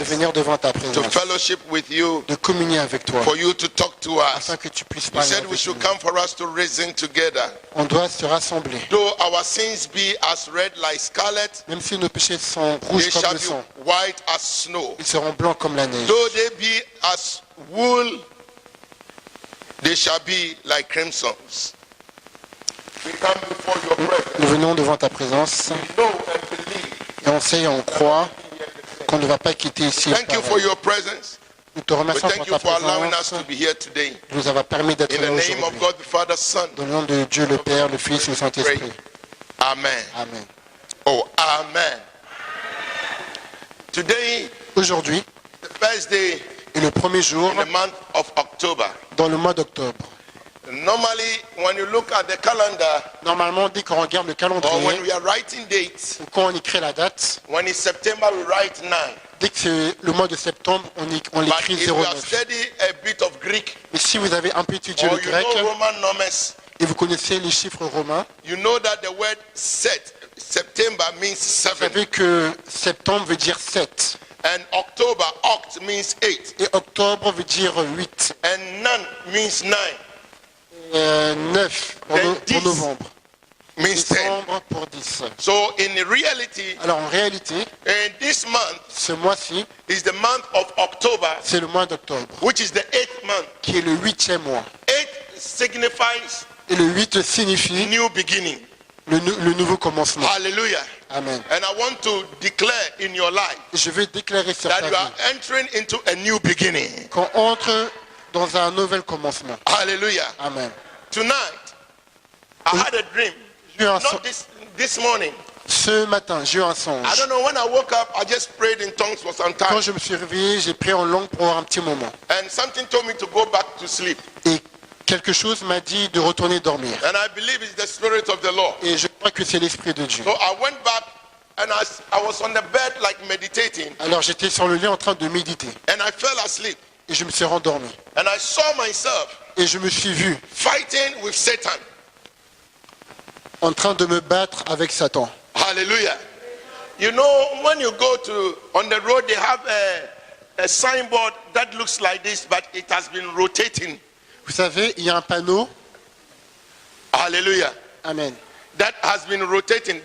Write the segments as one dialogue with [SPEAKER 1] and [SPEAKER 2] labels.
[SPEAKER 1] de venir devant ta
[SPEAKER 2] to
[SPEAKER 1] présence,
[SPEAKER 2] fellowship with you,
[SPEAKER 1] de communier avec toi,
[SPEAKER 2] for you to talk to us.
[SPEAKER 1] afin que tu puisses
[SPEAKER 2] You
[SPEAKER 1] parler
[SPEAKER 2] said we
[SPEAKER 1] avec
[SPEAKER 2] should
[SPEAKER 1] nous.
[SPEAKER 2] come for us to reason together.
[SPEAKER 1] On doit se rassembler.
[SPEAKER 2] Though our sins be as red like scarlet,
[SPEAKER 1] Même si nos péchés sont rouges
[SPEAKER 2] they
[SPEAKER 1] comme
[SPEAKER 2] shall
[SPEAKER 1] le sang,
[SPEAKER 2] be white as snow.
[SPEAKER 1] ils seront blancs comme la neige.
[SPEAKER 2] Though they be as wool, they shall be like crimsons. We come before your presence.
[SPEAKER 1] Nous venons devant ta présence
[SPEAKER 2] We know and believe.
[SPEAKER 1] et on sait et on croit qu'on ne va pas quitter ici.
[SPEAKER 2] Thank you for
[SPEAKER 1] pareil.
[SPEAKER 2] your presence.
[SPEAKER 1] Nous te
[SPEAKER 2] We
[SPEAKER 1] remercions
[SPEAKER 2] thank
[SPEAKER 1] pour
[SPEAKER 2] you
[SPEAKER 1] ta
[SPEAKER 2] for allowing us
[SPEAKER 1] présence.
[SPEAKER 2] to be here today.
[SPEAKER 1] Tu nous avons permis d'être
[SPEAKER 2] In
[SPEAKER 1] là
[SPEAKER 2] the name of
[SPEAKER 1] aujourd'hui.
[SPEAKER 2] God the Father, Son.
[SPEAKER 1] Dans le nom de Dieu le Père, le Fils et le Saint-Esprit.
[SPEAKER 2] Amen.
[SPEAKER 1] Amen.
[SPEAKER 2] Oh, amen. Today,
[SPEAKER 1] Aujourd'hui
[SPEAKER 2] the first day
[SPEAKER 1] est le premier jour
[SPEAKER 2] in the month of October.
[SPEAKER 1] dans le mois d'octobre.
[SPEAKER 2] Normally, when you look at the calendar,
[SPEAKER 1] Normalement, dès qu'on regarde le
[SPEAKER 2] or when
[SPEAKER 1] calendrier,
[SPEAKER 2] we are writing dates,
[SPEAKER 1] ou quand on écrit la date,
[SPEAKER 2] when it's September, we write 9.
[SPEAKER 1] dès que c'est le mois de septembre, on
[SPEAKER 2] But
[SPEAKER 1] l'écrit
[SPEAKER 2] if you have
[SPEAKER 1] 09.
[SPEAKER 2] studied a bit of Greek,
[SPEAKER 1] Mais si vous avez un peu étudié
[SPEAKER 2] or
[SPEAKER 1] le
[SPEAKER 2] you
[SPEAKER 1] grec
[SPEAKER 2] know Roman numbers,
[SPEAKER 1] et vous connaissez les chiffres romains,
[SPEAKER 2] you know that the word September means
[SPEAKER 1] vous
[SPEAKER 2] 7,
[SPEAKER 1] savez que septembre veut dire 7
[SPEAKER 2] and October, oct means 8,
[SPEAKER 1] et octobre veut dire 8,
[SPEAKER 2] and none means 9,
[SPEAKER 1] 9 pour novembre,
[SPEAKER 2] means 10.
[SPEAKER 1] décembre pour 10.
[SPEAKER 2] So in reality,
[SPEAKER 1] Alors en réalité,
[SPEAKER 2] in this month
[SPEAKER 1] ce mois-ci,
[SPEAKER 2] is the month of October,
[SPEAKER 1] c'est le mois d'octobre,
[SPEAKER 2] which is the 8th month.
[SPEAKER 1] qui est le 8e mois.
[SPEAKER 2] 8 signifies
[SPEAKER 1] Et le 8 signifie
[SPEAKER 2] new beginning.
[SPEAKER 1] le nouveau commencement.
[SPEAKER 2] Hallelujah.
[SPEAKER 1] Amen.
[SPEAKER 2] And I want to declare in your life
[SPEAKER 1] Je vais déclarer sur
[SPEAKER 2] that
[SPEAKER 1] ta
[SPEAKER 2] you are
[SPEAKER 1] vie
[SPEAKER 2] entering into a new beginning.
[SPEAKER 1] qu'on entre dans un nouvel commencement.
[SPEAKER 2] Hallelujah.
[SPEAKER 1] Amen.
[SPEAKER 2] Tonight, I had a dream.
[SPEAKER 1] J'ai eu un
[SPEAKER 2] Not this morning.
[SPEAKER 1] Ce matin, j'ai eu un songe.
[SPEAKER 2] I don't know, when I woke up, I just prayed in tongues for some
[SPEAKER 1] Quand
[SPEAKER 2] time.
[SPEAKER 1] je me suis réveillé, j'ai prié en langue pour un petit moment.
[SPEAKER 2] And something told me to go back to sleep.
[SPEAKER 1] Et quelque chose m'a dit de retourner dormir.
[SPEAKER 2] And I believe it's the Spirit of the Lord.
[SPEAKER 1] Et je crois que c'est l'Esprit de Dieu.
[SPEAKER 2] So I went back and I was on the bed like meditating.
[SPEAKER 1] Alors j'étais sur le lit en train de méditer.
[SPEAKER 2] And I fell asleep.
[SPEAKER 1] Et je me suis rendormi.
[SPEAKER 2] And I saw myself
[SPEAKER 1] Et je me suis vu
[SPEAKER 2] fighting with Satan.
[SPEAKER 1] en train de me battre avec Satan.
[SPEAKER 2] Hallelujah. You know, when you go on the road, they have a signboard that looks like this, but it has been rotating.
[SPEAKER 1] Vous savez, il y a un panneau.
[SPEAKER 2] Hallelujah.
[SPEAKER 1] Amen.
[SPEAKER 2] That has been rotating.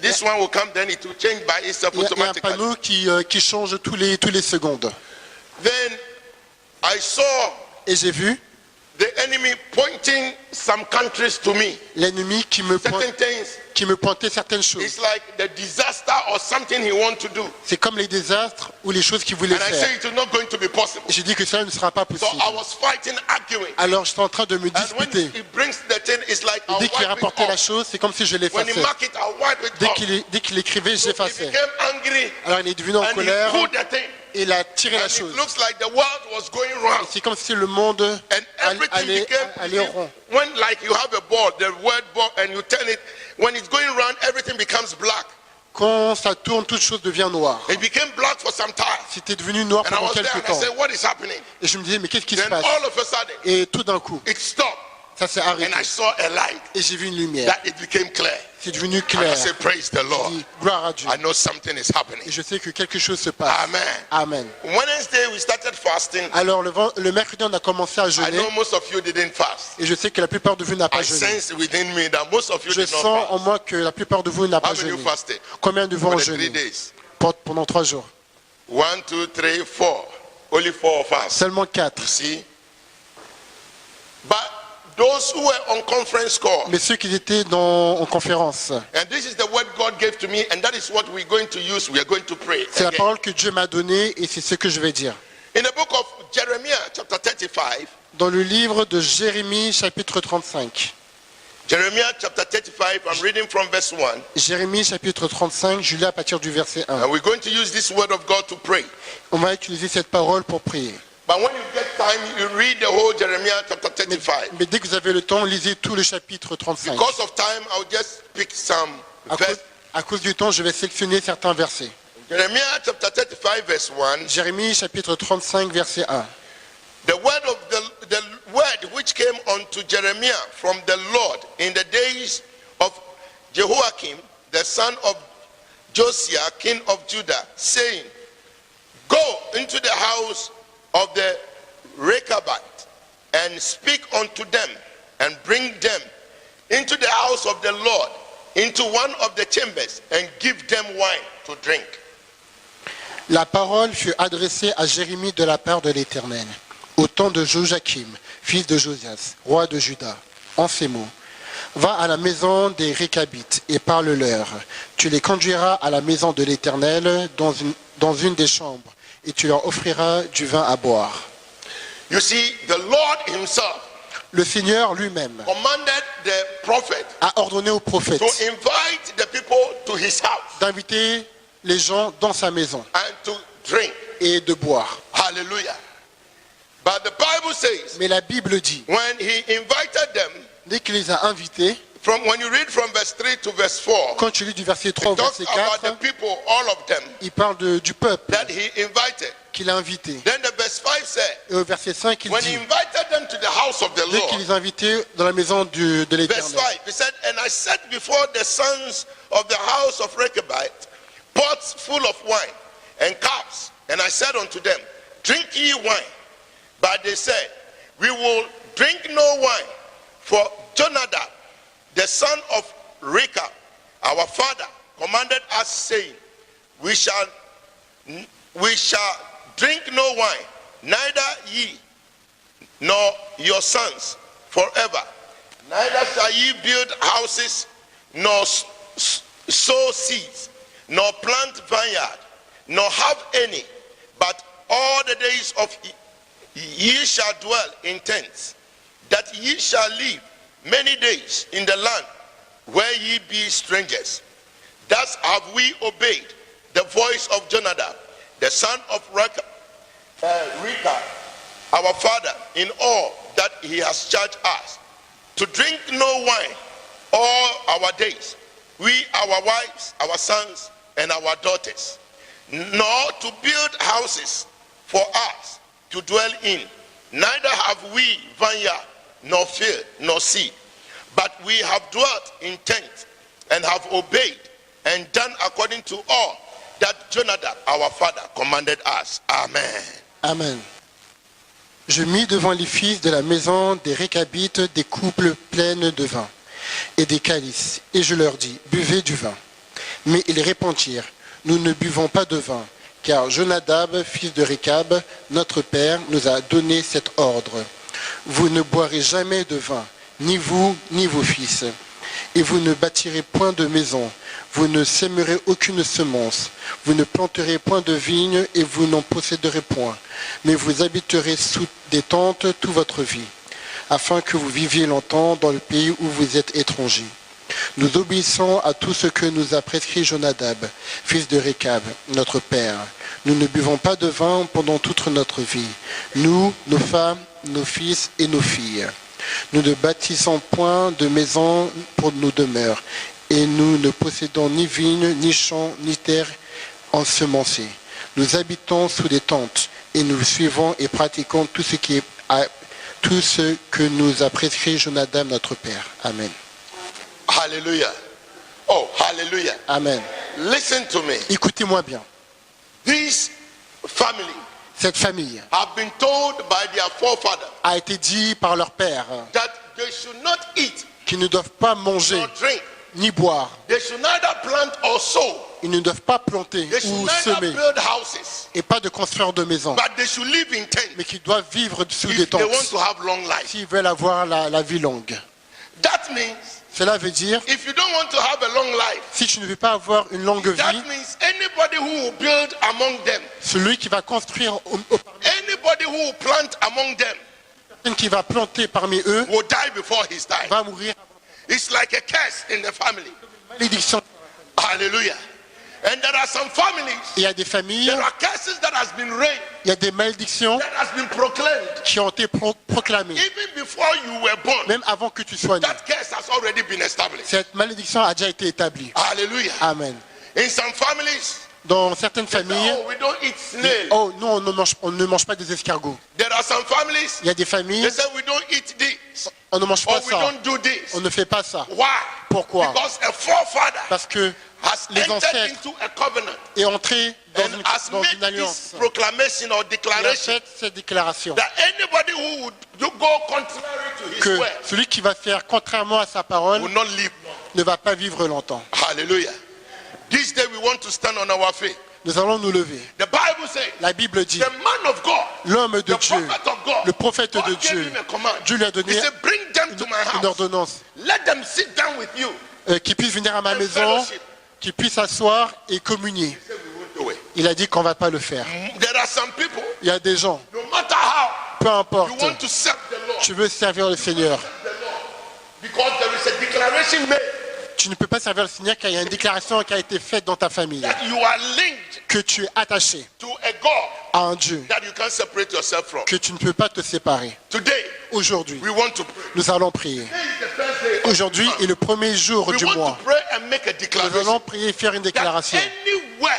[SPEAKER 2] This one will come, then it will change by itself
[SPEAKER 1] Il y a un
[SPEAKER 2] automatically.
[SPEAKER 1] panneau qui change tous les secondes.
[SPEAKER 2] Then I saw
[SPEAKER 1] Et j'ai vu
[SPEAKER 2] the enemy pointing some countries to me.
[SPEAKER 1] l'ennemi qui me
[SPEAKER 2] Certain things.
[SPEAKER 1] pointait certaines choses.
[SPEAKER 2] It's like the disaster or something he wants to do.
[SPEAKER 1] C'est comme les désastres ou les choses qu'il voulait
[SPEAKER 2] And I
[SPEAKER 1] faire.
[SPEAKER 2] say it is not going to be possible.
[SPEAKER 1] Et j'ai dit que cela ne sera pas
[SPEAKER 2] So
[SPEAKER 1] possible.
[SPEAKER 2] I was fighting, arguing.
[SPEAKER 1] Alors j'étais en train de me
[SPEAKER 2] And when
[SPEAKER 1] disputer.
[SPEAKER 2] he brings the thing, it's like
[SPEAKER 1] Et
[SPEAKER 2] I'll
[SPEAKER 1] dès qu'il
[SPEAKER 2] wipe it
[SPEAKER 1] rapportait la
[SPEAKER 2] off.
[SPEAKER 1] chose, c'est comme si je
[SPEAKER 2] When he
[SPEAKER 1] l'effaçais.
[SPEAKER 2] mark it, I'll wipe it off.
[SPEAKER 1] Dès qu'il écrivait,
[SPEAKER 2] So he
[SPEAKER 1] j'effaçais.
[SPEAKER 2] became angry
[SPEAKER 1] Alors il est devenu en
[SPEAKER 2] and he
[SPEAKER 1] colère
[SPEAKER 2] pulled the thing.
[SPEAKER 1] et il a tiré la
[SPEAKER 2] And it
[SPEAKER 1] chose.
[SPEAKER 2] looks like the world was going round.
[SPEAKER 1] C'est comme si le monde
[SPEAKER 2] And everything
[SPEAKER 1] allait
[SPEAKER 2] became
[SPEAKER 1] rond.
[SPEAKER 2] when like you have a ball, the word ball, and you turn it. When it's going round, everything becomes black.
[SPEAKER 1] Quand ça tourne, toute chose devient noire.
[SPEAKER 2] It became black for some time.
[SPEAKER 1] C'était devenu noir
[SPEAKER 2] And I
[SPEAKER 1] pendant
[SPEAKER 2] was there
[SPEAKER 1] quelques
[SPEAKER 2] and I
[SPEAKER 1] temps.
[SPEAKER 2] said, what is happening?
[SPEAKER 1] Et je me disais, mais qu'est-ce qui se
[SPEAKER 2] Then
[SPEAKER 1] passe?
[SPEAKER 2] all of a sudden,
[SPEAKER 1] Et tout d'un coup,
[SPEAKER 2] it stopped.
[SPEAKER 1] ça s'est
[SPEAKER 2] And
[SPEAKER 1] arrêté.
[SPEAKER 2] I saw a light
[SPEAKER 1] Et j'ai vu une lumière.
[SPEAKER 2] that it became clear.
[SPEAKER 1] C'est devenu
[SPEAKER 2] And I
[SPEAKER 1] clair.
[SPEAKER 2] said, praise the
[SPEAKER 1] J'ai
[SPEAKER 2] Lord.
[SPEAKER 1] dit, gloire à Dieu.
[SPEAKER 2] I know something is happening.
[SPEAKER 1] Et je sais que quelque chose se passe.
[SPEAKER 2] Amen.
[SPEAKER 1] Amen.
[SPEAKER 2] Wednesday, we started fasting.
[SPEAKER 1] Alors le mercredi, on a commencé à
[SPEAKER 2] I
[SPEAKER 1] jeûner.
[SPEAKER 2] know most of you didn't fast.
[SPEAKER 1] Et je sais que la plupart de vous n'a pas
[SPEAKER 2] I
[SPEAKER 1] jeûné.
[SPEAKER 2] sense within me that most of you
[SPEAKER 1] Je
[SPEAKER 2] did not
[SPEAKER 1] sens en
[SPEAKER 2] fast.
[SPEAKER 1] moi que la plupart de vous n'a
[SPEAKER 2] How
[SPEAKER 1] pas
[SPEAKER 2] many you
[SPEAKER 1] jeûné.
[SPEAKER 2] fasted?
[SPEAKER 1] Combien de vous
[SPEAKER 2] For
[SPEAKER 1] ont
[SPEAKER 2] the 3
[SPEAKER 1] jeûné
[SPEAKER 2] days.
[SPEAKER 1] pendant 3 jours?
[SPEAKER 2] 1, 2, 3, 4. Only 4 of us.
[SPEAKER 1] Seulement 4.
[SPEAKER 2] You see? But those who were on conference call,
[SPEAKER 1] Mais ceux qui étaient en conférence,
[SPEAKER 2] and this is the word God gave to me, and that is what we're going to use. We are going to pray.
[SPEAKER 1] c'est la
[SPEAKER 2] again.
[SPEAKER 1] parole que Dieu m'a donnée et c'est ce que je vais dire.
[SPEAKER 2] In the book of Jeremiah, chapter 35,
[SPEAKER 1] Dans le livre de Jérémie, chapitre 35.
[SPEAKER 2] Jeremiah chapter 35, I'm reading from verse 1.
[SPEAKER 1] Jérémie, chapitre 35, je lis à partir du verset 1.
[SPEAKER 2] And we're going to use this word of God to pray.
[SPEAKER 1] On va utiliser cette parole pour prier.
[SPEAKER 2] But when you get time, you read the whole Jeremiah chapter 35.
[SPEAKER 1] Mais dès que vous avez le temps, lisez tout le chapitre 35.
[SPEAKER 2] Because of time, I'll just pick some verse.
[SPEAKER 1] À cause du temps, je vais sélectionner certains versets.
[SPEAKER 2] Jeremiah chapter 35, verse 1.
[SPEAKER 1] Jérémie, chapitre 35, verset 1.
[SPEAKER 2] The word which came unto Jeremiah from the Lord in the days of Jehoiakim, the son of Josiah, king of Judah, saying, Go of the Rechabite and speak unto them and bring them into the house of the Lord, into one of the chambers, and give them wine to drink.
[SPEAKER 1] La parole fut adressée à Jérémie de la part de l'Éternel, au temps de Joachim, fils de Josias, roi de Juda, en ces mots. Va à la maison des Réchabites et parle-leur. Tu les conduiras à la maison de l'Éternel dans une des chambres, et tu leur offriras du vin à boire.
[SPEAKER 2] You see, the Lord himself
[SPEAKER 1] Le Seigneur lui-même
[SPEAKER 2] commanded the prophet
[SPEAKER 1] a ordonné aux prophètes
[SPEAKER 2] to invite the people to his house
[SPEAKER 1] d'inviter les gens dans sa maison
[SPEAKER 2] and to drink.
[SPEAKER 1] et de boire.
[SPEAKER 2] Hallelujah. But the Bible says,
[SPEAKER 1] Mais la Bible dit,
[SPEAKER 2] when he invited them,
[SPEAKER 1] dès qu'il les a invités,
[SPEAKER 2] when you read from verse 3 to verse 4,
[SPEAKER 1] quand tu lis du verset 3 au
[SPEAKER 2] it talks
[SPEAKER 1] verset
[SPEAKER 2] about the
[SPEAKER 1] 4,
[SPEAKER 2] people, all of them,
[SPEAKER 1] il parle du peuple
[SPEAKER 2] that he invited.
[SPEAKER 1] qu'il a invité.
[SPEAKER 2] Then the verse 5 said,
[SPEAKER 1] Et au verset 5, il
[SPEAKER 2] when he
[SPEAKER 1] dit,
[SPEAKER 2] invited them to the house of the
[SPEAKER 1] dès qu'il
[SPEAKER 2] Lord,
[SPEAKER 1] les a invités dans la maison de
[SPEAKER 2] verse
[SPEAKER 1] l'Éternel,
[SPEAKER 2] 5, he said, and I set before the sons of the house of Rechabite pots full of wine and cups, and I said unto them, drink ye wine. But they said, we will drink no wine, for Jonadab, the son of Rechab, our father, commanded us, saying, we shall drink no wine, neither ye nor your sons forever. Neither shall ye build houses, nor sow seeds, nor plant vineyard, nor have any, but all the days of ye shall dwell in tents, that ye shall live many days in the land where ye be strangers. Thus have we obeyed the voice of Jonadab, the son of Rechab, our father, in all that he has charged us, to drink no wine all our days, we, our wives, our sons, and our daughters, nor to build houses for us to dwell in, neither have we vineyard, nor field, nor seed, but we have dwelt in tents, and have obeyed, and done according to all that Jonadab, our father, commanded us. Amen.
[SPEAKER 1] Amen. Je mis devant les fils de la maison des Réchabites des couples pleines de vin et des calices, et je leur dis, buvez du vin. Mais ils répondirent, nous ne buvons pas de vin, car Jonadab, fils de Rechab, notre père, nous a donné cet ordre. Vous ne boirez jamais de vin, ni vous, ni vos fils. Et vous ne bâtirez point de maison, vous ne sèmerez aucune semence, vous ne planterez point de vigne et vous n'en posséderez point, mais vous habiterez sous des tentes toute votre vie, afin que vous viviez longtemps dans le pays où vous êtes étrangers. Nous obéissons à tout ce que nous a prescrit Jonadab, fils de Rechab, notre père. Nous ne buvons pas de vin pendant toute notre vie, nous, nos femmes, nos fils et nos filles. Nous ne bâtissons point de maison pour nos demeures, et nous ne possédons ni vignes, ni champs, ni terre ensemencée. Nous habitons sous des tentes, et nous suivons et pratiquons tout ce que nous a prescrit Jonadab, notre père. Amen.
[SPEAKER 2] Hallelujah. Oh, hallelujah.
[SPEAKER 1] Amen.
[SPEAKER 2] Listen to me.
[SPEAKER 1] Écoutez-moi bien.
[SPEAKER 2] This family
[SPEAKER 1] Cette famille
[SPEAKER 2] have been told by their forefather
[SPEAKER 1] a été dit par leur père
[SPEAKER 2] that they should not eat
[SPEAKER 1] qu'ils ne doivent pas manger
[SPEAKER 2] nor drink.
[SPEAKER 1] ni boire.
[SPEAKER 2] They should neither plant or sow.
[SPEAKER 1] Ils ne doivent pas planter
[SPEAKER 2] They should
[SPEAKER 1] ou
[SPEAKER 2] neither
[SPEAKER 1] semer
[SPEAKER 2] build houses,
[SPEAKER 1] et pas de construire de maison,
[SPEAKER 2] but they should live in tents
[SPEAKER 1] mais qu'ils doivent vivre sous des
[SPEAKER 2] if they want
[SPEAKER 1] tentes
[SPEAKER 2] to have long life.
[SPEAKER 1] s'ils veulent avoir la vie longue.
[SPEAKER 2] That means
[SPEAKER 1] Cela veut dire,
[SPEAKER 2] if you don't want to have a long life,
[SPEAKER 1] si tu ne veux pas avoir une longue
[SPEAKER 2] that
[SPEAKER 1] vie,
[SPEAKER 2] means anybody who will build among them,
[SPEAKER 1] celui qui va construire,
[SPEAKER 2] anybody who will plant among them,
[SPEAKER 1] personne qui va planter parmi eux,
[SPEAKER 2] will die before his time.
[SPEAKER 1] va mourir.
[SPEAKER 2] It's like a curse in the family.
[SPEAKER 1] Malédiction.
[SPEAKER 2] Hallelujah. And there are some families,
[SPEAKER 1] Il y a des familles,
[SPEAKER 2] there are curses that has been raised,
[SPEAKER 1] il y a des malédictions
[SPEAKER 2] that has been proclaimed.
[SPEAKER 1] qui ont été proclamées.
[SPEAKER 2] Even before you were born,
[SPEAKER 1] Même avant que tu sois né.
[SPEAKER 2] that curse has already been established.
[SPEAKER 1] Cette malédiction a déjà été établie.
[SPEAKER 2] Hallelujah.
[SPEAKER 1] Amen.
[SPEAKER 2] In some families,
[SPEAKER 1] Dans certaines familles,
[SPEAKER 2] oh, we don't eat snail.
[SPEAKER 1] oh non, on ne mange pas des escargots.
[SPEAKER 2] There are some families,
[SPEAKER 1] Il y a des familles,
[SPEAKER 2] they say we don't eat this,
[SPEAKER 1] on ne mange
[SPEAKER 2] or
[SPEAKER 1] pas
[SPEAKER 2] we
[SPEAKER 1] ça.
[SPEAKER 2] don't do this.
[SPEAKER 1] On ne fait pas ça.
[SPEAKER 2] Why?
[SPEAKER 1] Pourquoi?
[SPEAKER 2] Because a forefather
[SPEAKER 1] Parce que
[SPEAKER 2] has
[SPEAKER 1] les
[SPEAKER 2] entered
[SPEAKER 1] ancêtres
[SPEAKER 2] into a covenant
[SPEAKER 1] est entré dans
[SPEAKER 2] and has
[SPEAKER 1] dans
[SPEAKER 2] made
[SPEAKER 1] une alliance.
[SPEAKER 2] this proclamation or
[SPEAKER 1] Il a
[SPEAKER 2] declaration
[SPEAKER 1] fait cette déclaration
[SPEAKER 2] that anybody who would go contrary to his
[SPEAKER 1] que
[SPEAKER 2] word
[SPEAKER 1] celui qui va faire contrairement à sa parole
[SPEAKER 2] will not live long.
[SPEAKER 1] ne va pas vivre longtemps.
[SPEAKER 2] Hallelujah. This day we want to stand on our feet.
[SPEAKER 1] Nous allons nous lever.
[SPEAKER 2] The Bible says
[SPEAKER 1] La Bible dit,
[SPEAKER 2] the man of God,
[SPEAKER 1] l'homme de
[SPEAKER 2] the
[SPEAKER 1] Dieu,
[SPEAKER 2] prophet of God,
[SPEAKER 1] le prophète
[SPEAKER 2] God
[SPEAKER 1] de
[SPEAKER 2] gave
[SPEAKER 1] Dieu,
[SPEAKER 2] him a command.
[SPEAKER 1] Dieu lui a
[SPEAKER 2] He
[SPEAKER 1] donné
[SPEAKER 2] said, bring them to my
[SPEAKER 1] une
[SPEAKER 2] house.
[SPEAKER 1] ordonnance
[SPEAKER 2] Let them sit down with you.
[SPEAKER 1] qui puisse venir à ma
[SPEAKER 2] And
[SPEAKER 1] maison,
[SPEAKER 2] fellowship.
[SPEAKER 1] qui puisse s'asseoir et communier.
[SPEAKER 2] He said, we won't do it.
[SPEAKER 1] Il a dit qu'on ne va pas le faire.
[SPEAKER 2] There are some people,
[SPEAKER 1] Il y a des gens,
[SPEAKER 2] no matter how
[SPEAKER 1] peu
[SPEAKER 2] you
[SPEAKER 1] importe,
[SPEAKER 2] want to serve the Lord,
[SPEAKER 1] tu veux servir le Seigneur.
[SPEAKER 2] because there is a declaration made
[SPEAKER 1] Tu ne peux pas servir le Seigneur car il y a une déclaration qui a été faite dans ta famille.
[SPEAKER 2] that you are linked
[SPEAKER 1] Que tu es attaché
[SPEAKER 2] to a God
[SPEAKER 1] à un Dieu
[SPEAKER 2] that you can't separate yourself from.
[SPEAKER 1] que tu ne peux pas te séparer.
[SPEAKER 2] Today,
[SPEAKER 1] Aujourd'hui,
[SPEAKER 2] we want to pray.
[SPEAKER 1] nous allons prier.
[SPEAKER 2] Today is the first day of
[SPEAKER 1] Aujourd'hui
[SPEAKER 2] the month.
[SPEAKER 1] est le premier jour
[SPEAKER 2] We
[SPEAKER 1] du
[SPEAKER 2] want
[SPEAKER 1] mois.
[SPEAKER 2] to pray and make a
[SPEAKER 1] Nous
[SPEAKER 2] declaration
[SPEAKER 1] allons prier et faire une
[SPEAKER 2] that
[SPEAKER 1] déclaration
[SPEAKER 2] any word,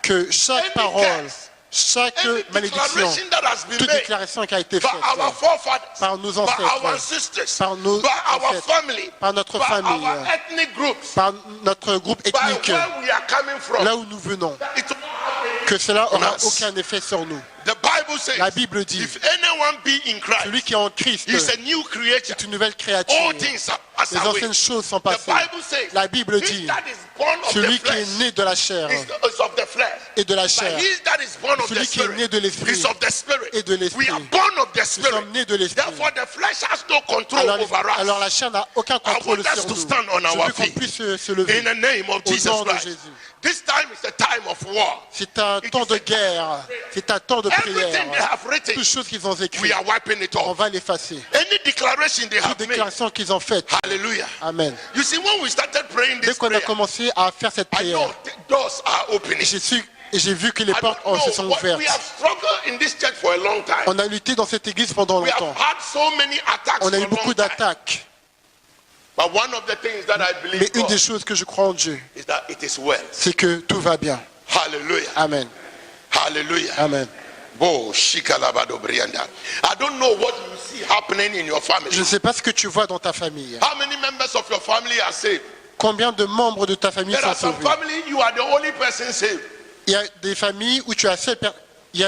[SPEAKER 1] que chaque
[SPEAKER 2] any
[SPEAKER 1] parole,
[SPEAKER 2] curse,
[SPEAKER 1] chaque
[SPEAKER 2] any
[SPEAKER 1] malédiction,
[SPEAKER 2] declaration that has been
[SPEAKER 1] toute
[SPEAKER 2] made
[SPEAKER 1] déclaration qui a été
[SPEAKER 2] by
[SPEAKER 1] faite
[SPEAKER 2] our forefathers,
[SPEAKER 1] par nos
[SPEAKER 2] by our
[SPEAKER 1] ancêtres,
[SPEAKER 2] ancestors,
[SPEAKER 1] par nos
[SPEAKER 2] by our
[SPEAKER 1] ancêtres,
[SPEAKER 2] family,
[SPEAKER 1] par notre
[SPEAKER 2] by
[SPEAKER 1] famille,
[SPEAKER 2] our ethnic groups,
[SPEAKER 1] par notre groupe
[SPEAKER 2] by
[SPEAKER 1] ethnique,
[SPEAKER 2] where we are coming from,
[SPEAKER 1] là où nous venons,
[SPEAKER 2] it will not happen.
[SPEAKER 1] que cela n'aura
[SPEAKER 2] Us.
[SPEAKER 1] aucun effet sur nous.
[SPEAKER 2] The Bible says,
[SPEAKER 1] La Bible dit,
[SPEAKER 2] if anyone be in Christ,
[SPEAKER 1] celui qui est en Christ
[SPEAKER 2] he is a new creature.
[SPEAKER 1] est une nouvelle créature.
[SPEAKER 2] All things are passed
[SPEAKER 1] Les
[SPEAKER 2] away.
[SPEAKER 1] anciennes choses sont
[SPEAKER 2] The
[SPEAKER 1] passées.
[SPEAKER 2] Bible says,
[SPEAKER 1] La Bible
[SPEAKER 2] he
[SPEAKER 1] dit,
[SPEAKER 2] that is born of the
[SPEAKER 1] celui qui
[SPEAKER 2] flesh
[SPEAKER 1] est né de la chair
[SPEAKER 2] is of the flesh.
[SPEAKER 1] et de la
[SPEAKER 2] But
[SPEAKER 1] chair,
[SPEAKER 2] he that is born of the
[SPEAKER 1] celui qui est né
[SPEAKER 2] spirit
[SPEAKER 1] de l'esprit
[SPEAKER 2] is of the spirit.
[SPEAKER 1] et de l'esprit.
[SPEAKER 2] We are born of the
[SPEAKER 1] Nous
[SPEAKER 2] spirit.
[SPEAKER 1] sommes nés de l'esprit.
[SPEAKER 2] Therefore, the flesh has no control
[SPEAKER 1] Alors,
[SPEAKER 2] over us.
[SPEAKER 1] alors la chair n'a aucun
[SPEAKER 2] I
[SPEAKER 1] contrôle
[SPEAKER 2] want us
[SPEAKER 1] sur
[SPEAKER 2] to
[SPEAKER 1] nous.
[SPEAKER 2] stand on
[SPEAKER 1] Je
[SPEAKER 2] our
[SPEAKER 1] veux qu'on
[SPEAKER 2] feet.
[SPEAKER 1] puisse se lever.
[SPEAKER 2] In the name of
[SPEAKER 1] Au
[SPEAKER 2] Jesus
[SPEAKER 1] nom de
[SPEAKER 2] Christ.
[SPEAKER 1] Jésus.
[SPEAKER 2] This time is a time of war.
[SPEAKER 1] C'est un temps de guerre, c'est un temps de
[SPEAKER 2] Everything they
[SPEAKER 1] prière.
[SPEAKER 2] have written,
[SPEAKER 1] Toutes choses qu'ils ont
[SPEAKER 2] we
[SPEAKER 1] écrites,
[SPEAKER 2] are wiping it
[SPEAKER 1] on
[SPEAKER 2] off.
[SPEAKER 1] va l'effacer.
[SPEAKER 2] Any declaration they
[SPEAKER 1] Toute
[SPEAKER 2] have made.
[SPEAKER 1] déclaration qu'ils ont faite,
[SPEAKER 2] Hallelujah.
[SPEAKER 1] amen.
[SPEAKER 2] You see, when we started praying
[SPEAKER 1] Dès
[SPEAKER 2] this
[SPEAKER 1] qu'on a
[SPEAKER 2] prayer,
[SPEAKER 1] commencé à faire cette
[SPEAKER 2] I
[SPEAKER 1] prière,
[SPEAKER 2] know the doors are opening.
[SPEAKER 1] j'ai vu que les
[SPEAKER 2] I
[SPEAKER 1] portes
[SPEAKER 2] don't
[SPEAKER 1] se
[SPEAKER 2] know
[SPEAKER 1] sont
[SPEAKER 2] what
[SPEAKER 1] ouvertes.
[SPEAKER 2] we have struggled in this church for a long time.
[SPEAKER 1] On a lutté dans cette église pendant
[SPEAKER 2] We have
[SPEAKER 1] longtemps.
[SPEAKER 2] had so many attacks
[SPEAKER 1] On
[SPEAKER 2] for
[SPEAKER 1] a
[SPEAKER 2] a
[SPEAKER 1] eu beaucoup
[SPEAKER 2] long time.
[SPEAKER 1] d'attaques.
[SPEAKER 2] But one of the things that I
[SPEAKER 1] Mais
[SPEAKER 2] believe
[SPEAKER 1] une des
[SPEAKER 2] God
[SPEAKER 1] choses que je crois en Dieu,
[SPEAKER 2] is that it is well.
[SPEAKER 1] c'est que tout va bien.
[SPEAKER 2] Hallelujah.
[SPEAKER 1] Amen.
[SPEAKER 2] Hallelujah.
[SPEAKER 1] Amen.
[SPEAKER 2] Oh, shikalabado brianda. I don't know what you see happening in your family.
[SPEAKER 1] Je ne sais pas ce que tu vois dans ta famille.
[SPEAKER 2] How many members of your family are saved?
[SPEAKER 1] Combien de membres de ta famille
[SPEAKER 2] There
[SPEAKER 1] sont
[SPEAKER 2] are some
[SPEAKER 1] sauvés?
[SPEAKER 2] family you are the only person saved.
[SPEAKER 1] Il y a des familles où tu as seul il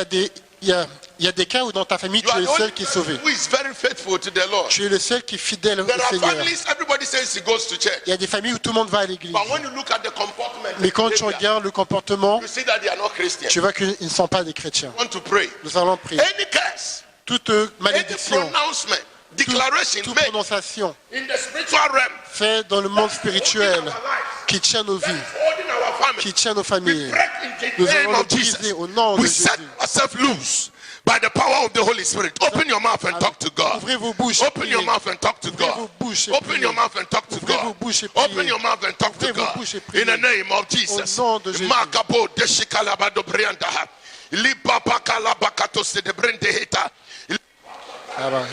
[SPEAKER 1] y a des cas où dans ta famille
[SPEAKER 2] You
[SPEAKER 1] tu
[SPEAKER 2] are
[SPEAKER 1] es
[SPEAKER 2] the
[SPEAKER 1] le
[SPEAKER 2] only
[SPEAKER 1] seul qui est
[SPEAKER 2] person
[SPEAKER 1] sauvé.
[SPEAKER 2] who is very faithful to the Lord.
[SPEAKER 1] Tu es le seul qui est fidèle au
[SPEAKER 2] There are
[SPEAKER 1] Seigneur.
[SPEAKER 2] families, everybody says he goes to church.
[SPEAKER 1] Il y a des familles où tout le monde va à l'église.
[SPEAKER 2] But when you look at the comportment,
[SPEAKER 1] Mais quand tu
[SPEAKER 2] behavior,
[SPEAKER 1] regardes le comportement,
[SPEAKER 2] you see that they are not Christians.
[SPEAKER 1] tu vois qu'ils ne sont pas des chrétiens.
[SPEAKER 2] I want to pray.
[SPEAKER 1] Nous allons prier.
[SPEAKER 2] Any curse,
[SPEAKER 1] Toute
[SPEAKER 2] any
[SPEAKER 1] malédiction,
[SPEAKER 2] pronouncement, declaration
[SPEAKER 1] toute
[SPEAKER 2] made
[SPEAKER 1] prononciation
[SPEAKER 2] in the spiritual realm,
[SPEAKER 1] faite dans le monde spirituel
[SPEAKER 2] holding our lives,
[SPEAKER 1] qui tient nos vies,
[SPEAKER 2] holding our family,
[SPEAKER 1] qui tient nos familles,
[SPEAKER 2] break in the
[SPEAKER 1] nous
[SPEAKER 2] name
[SPEAKER 1] allons le
[SPEAKER 2] of Jesus.
[SPEAKER 1] briser au nom de
[SPEAKER 2] We set
[SPEAKER 1] Jésus.
[SPEAKER 2] ourselves loose by the power of the Holy Spirit. Open your mouth and talk to God.
[SPEAKER 1] Ouvrez vos bouches et
[SPEAKER 2] Open your
[SPEAKER 1] priez.
[SPEAKER 2] mouth and talk to
[SPEAKER 1] Ouvrez
[SPEAKER 2] God.
[SPEAKER 1] vos bouches et
[SPEAKER 2] Open
[SPEAKER 1] priez.
[SPEAKER 2] your mouth and talk to
[SPEAKER 1] Ouvrez vos
[SPEAKER 2] God.
[SPEAKER 1] bouches et priez.
[SPEAKER 2] Open your mouth and talk to
[SPEAKER 1] Ouvrez vos
[SPEAKER 2] God.
[SPEAKER 1] bouches et priez.
[SPEAKER 2] In the name of Jesus.
[SPEAKER 1] Au nom de Jésus.
[SPEAKER 2] Makabo deshikalabado brianda. Lipa kalabakato se de brende heta.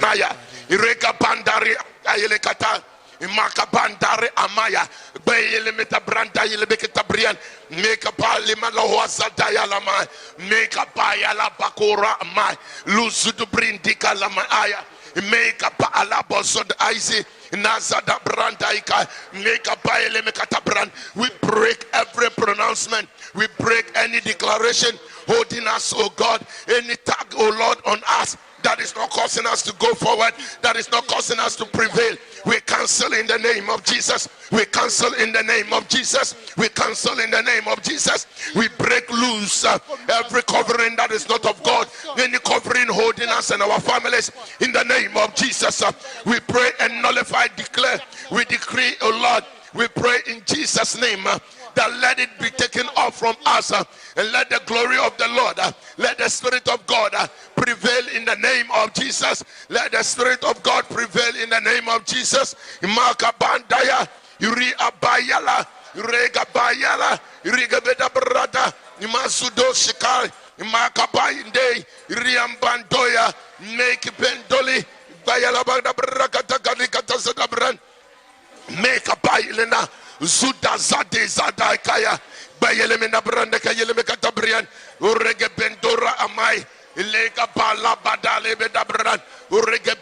[SPEAKER 2] Maya, Ireka Bandari Ayelekata, Imaka Bandari Amaya, Bayelemeta Branda Yelebeketa Brian, make a Palimala Hoazadaya Lama, make a Bayala Bakura Amai, Luzudu Brindika Lamaaya, make a Palabosod Icy, Nazada Brandaika, make a Bayelemekata Brand. We break every pronouncement, we break any declaration holding us, oh God, any tag, oh Lord, on us. That is not causing us to go forward. That is not causing us to prevail. We cancel in the name of Jesus. We cancel in the name of Jesus. We cancel in the name of Jesus. We break loose every covering that is not of God. Any covering holding us and our families in the name of Jesus. We pray and nullify, declare. We decree, oh Lord, we pray in Jesus' name. That let it be taken off from us and let the glory of the Lord, let the Spirit of God prevail in the name of Jesus. Let the Spirit of God prevail in the name of Jesus. Imaka bandaya, Uri abayala, Urega bayala, Uriga beda brada, Imasudo shikal, Imaka bayinde, Iriambandoya, make pendoli, Bayala bada brakata galikata zadabran, make a bailena. Zuda zade zada kaya bayeleme na branda kayeleme katabrian urege bendora amai lega bala badale bedabran urege